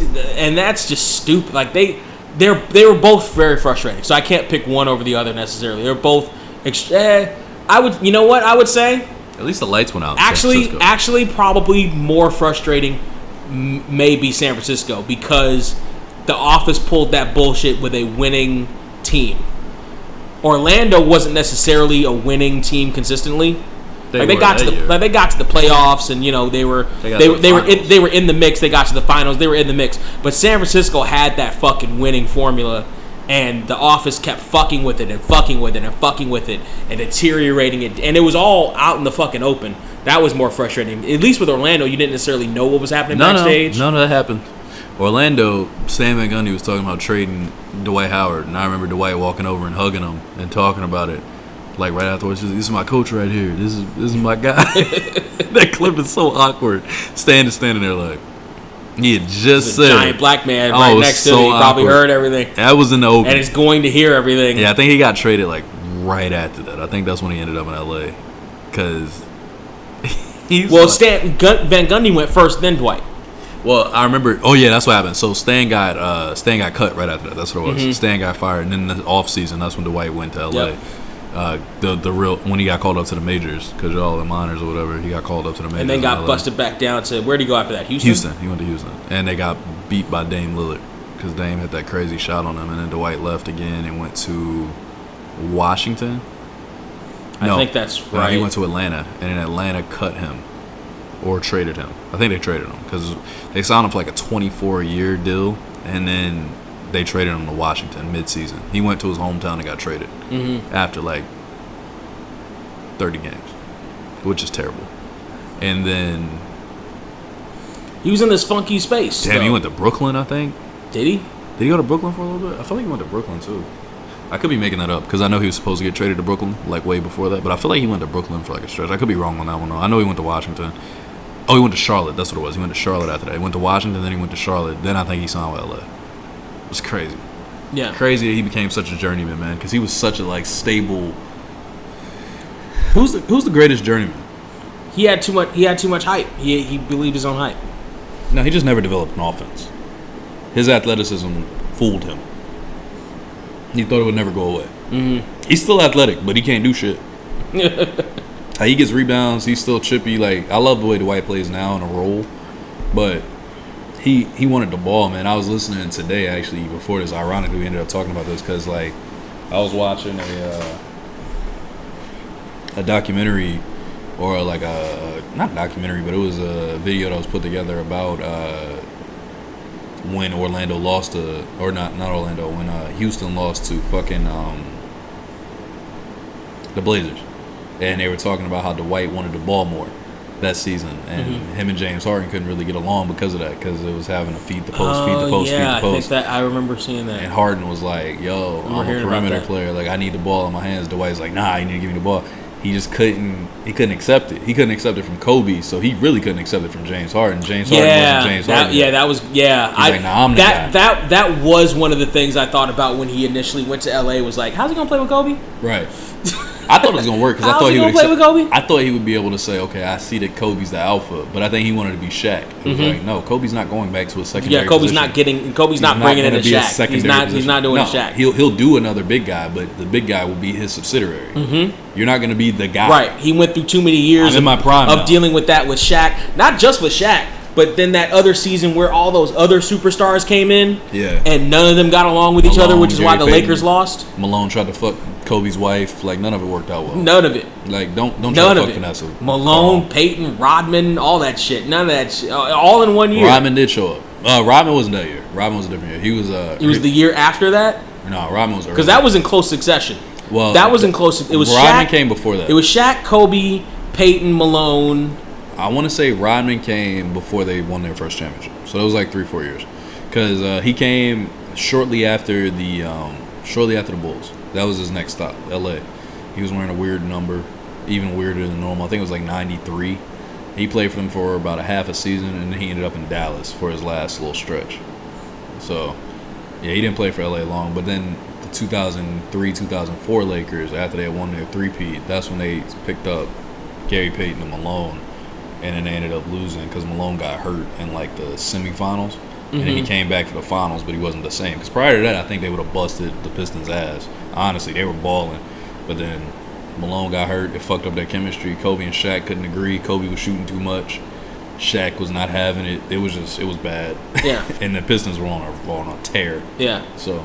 just stupid. Like they were both very frustrating. So I can't pick one over the other necessarily. They're both. I would. You know what I would say? At least the lights went out. Actually, probably more frustrating may be San Francisco because the office pulled that bullshit with a winning team. Orlando wasn't necessarily a winning team consistently. They got to the playoffs, and they were in the mix. They got to the finals. They were in the mix. But San Francisco had that fucking winning formula, And the office kept fucking with it and fucking with it and fucking with it and deteriorating it. And it was all out in the fucking open. That was more frustrating. At least with Orlando, you didn't necessarily know what was happening backstage. No, that happened. Orlando, Stan Van Gundy was talking about trading Dwight Howard. And I remember Dwight walking over and hugging him and talking about it. Like right afterwards, this is my coach right here. This is my guy. That clip is so awkward. Stan is standing there like, he had just said, giant black man right next to him. He probably heard everything. That was in the open. And is going to hear everything. Yeah, I think he got traded like right after that. I think that's when he ended up in LA. Because Van Gundy went first, then Dwight. Well, I remember. Oh yeah, that's what happened. So Stan got cut right after that. That's what it was. Mm-hmm. Stan got fired, and then the off season, that's when Dwight went to LA. Yep. The real when he got called up to the majors because you're all the minors or whatever. He got called up to the majors and then got busted back down to where did he go after that? Houston. He went to Houston, and they got beat by Dame Lillard because Dame hit that crazy shot on him, and then Dwight left again and went to Washington. I think that's right. He went to Atlanta, and then Atlanta cut him or traded him. I think they traded him because they signed him for like a 24-year deal, and then they traded him to Washington mid-season. He went to his hometown and got traded after like 30 games, which is terrible. And then he was in this funky space. Damn, he went to Brooklyn, I think. Did he? Did he go to Brooklyn for a little bit? I feel like he went to Brooklyn too. I could be making that up because I know he was supposed to get traded to Brooklyn like way before that, but I feel like he went to Brooklyn for like a stretch. I could be wrong on that one though. I know he went to Washington. Oh, he went to Charlotte. That's what it was. He went to Charlotte after that. He went to Washington, then he went to Charlotte. Then I think he signed with LA. It was crazy. Yeah. Crazy that he became such a journeyman, man, because he was such a like stable. Who's the greatest journeyman? He had too much hype. He believed his own hype. No, he just never developed an offense. His athleticism fooled him. He thought it would never go away. Mm-hmm. He's still athletic, but he can't do shit. He gets rebounds. He's still chippy. Like I love the way Dwight plays now in a role, but he wanted the ball, man. I was listening today actually before this. Ironically, we ended up talking about this because like I was watching a documentary or like a not documentary, but it was a video that was put together about when Orlando lost to or not Orlando when Houston lost to fucking the Blazers. And they were talking about how Dwight wanted the ball more that season. And him and James Harden couldn't really get along because of that. Because it was having to feed the post, feed the post, feed the post. I think that I remember seeing that. And Harden was like, yo, I'm a perimeter player. Like, I need the ball in my hands. Dwight's like, nah, you need to give me the ball. He just couldn't accept it. He couldn't accept it from Kobe, so he really couldn't accept it from James Harden. James Harden wasn't James Harden. He's like, nah, I'm the guy. That was one of the things I thought about when he initially went to LA was like, how's he going to play with Kobe? Right. I thought it was gonna work because I thought he would play with Kobe. I thought he would be able to say, "Okay, I see that Kobe's the alpha," but I think he wanted to be Shaq. It was like, no, Kobe's not going back to a secondary. Yeah, Kobe's not bringing in a Shaq. He's not doing a Shaq. He'll do another big guy, but the big guy will be his subsidiary. Mm-hmm. You're not going to be the guy. Right. He went through too many years of dealing with that with Shaq. Not just with Shaq, but then that other season where all those other superstars came in, and none of them got along with each other, which is why the Lakers lost. Malone tried to fuck Kobe's wife. Like, none of it worked out well. None of it. Like, don't try to fuck Vanessa. Malone, Peyton, Rodman, all that shit. None of that shit. All in one year. Rodman did show up. Rodman wasn't that year. Rodman was a different year. He was. It was the year after that. No, Rodman was early. Because that was in close succession. Well, that was in close. It was Rodman Shaq, came before that. It was Shaq, Kobe, Peyton, Malone. I want to say Rodman came before they won their first championship. So it was like 3-4 years. Because he came shortly after the Bulls. That was his next stop, L.A. He was wearing a weird number, even weirder than normal. I think it was like 93. He played for them for about a half a season, and then he ended up in Dallas for his last little stretch. So, yeah, he didn't play for L.A. long. But then the 2003-2004 Lakers, after they won their three-peat, that's when they picked up Gary Payton and Malone. And then they ended up losing because Malone got hurt in like the semifinals. And then he came back for the finals, but he wasn't the same. Because prior to that, I think they would have busted the Pistons' ass. Honestly, they were balling. But then Malone got hurt. It fucked up their chemistry. Kobe and Shaq couldn't agree. Kobe was shooting too much. Shaq was not having it. It was bad. Yeah. And the Pistons were on a tear. Yeah. So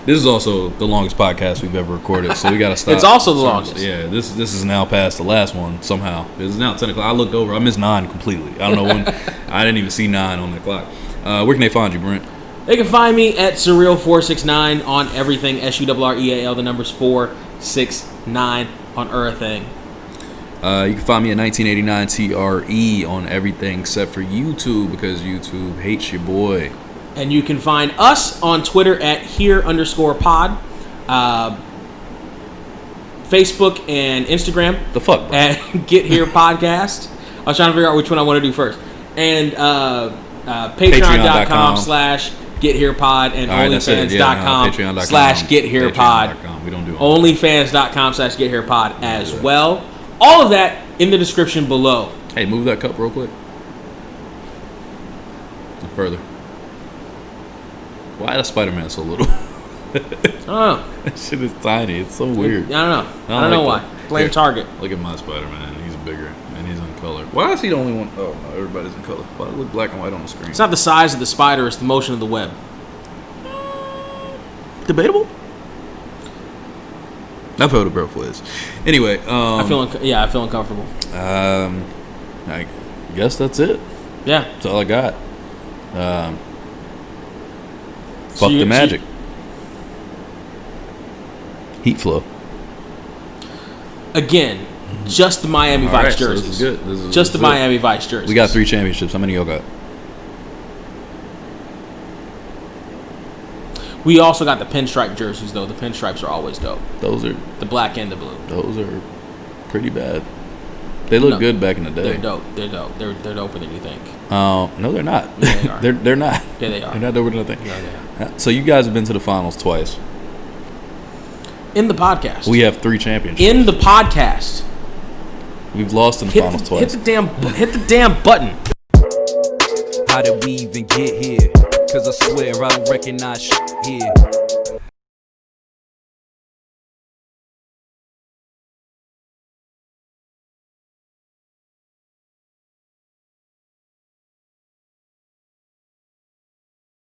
this is also the longest podcast we've ever recorded, so we got to stop. It's also the longest. Yeah, this is now past the last one somehow. It's now 10 o'clock. I looked over. I missed 9 completely. I don't know when. I didn't even see 9 on the clock. Where can they find you, Brent? They can find me at Surreal469 on everything. SURREAL, the numbers 469 on everything. You can find me at 1989 TRE on everything except for YouTube because YouTube hates your boy. And you can find us on Twitter at here_pod. Facebook and Instagram. The fuck, bro? At Get Here Podcast. I was trying to figure out which one I want to do first. And patreon.com/GetHerePod and OnlyFans.com/GetHerePod. We don't do OnlyFans.com/GetHerePod as well. All of that in the description below. Hey, move that cup real quick. No further. Why is Spider-Man so little? I don't know. That shit is tiny. It's so weird. I don't know. I don't know why. Blame Target. Look at my Spider-Man. He's bigger and he's in color. Why is he the only one? Oh no, everybody's in color. Why does it look black and white on the screen? It's not the size of the spider; it's the motion of the web. Debatable. I feel the breath was. Anyway, I feel uncomfortable. I guess that's it. Yeah, that's all I got. Fuck the magic. Heat flow. Again, just the Miami Vice jerseys. So this is good. Just the Miami Vice jerseys. We got 3 championships. How many y'all got? We also got the pinstripe jerseys, though. The pinstripes are always dope. Those are the black and the blue. Those are pretty bad. They look good back in the day. They're dope. They're dope. They're doper than you think. No, they're not. Yeah, they are. they're not. Yeah, they are. They're not doper than I think. No, they are. So you guys have been to the finals twice. In the podcast. We have 3 championships. In the podcast. We've lost in the finals twice. Hit the damn button. How did we even get here? Cause I swear I don't recognize shit here.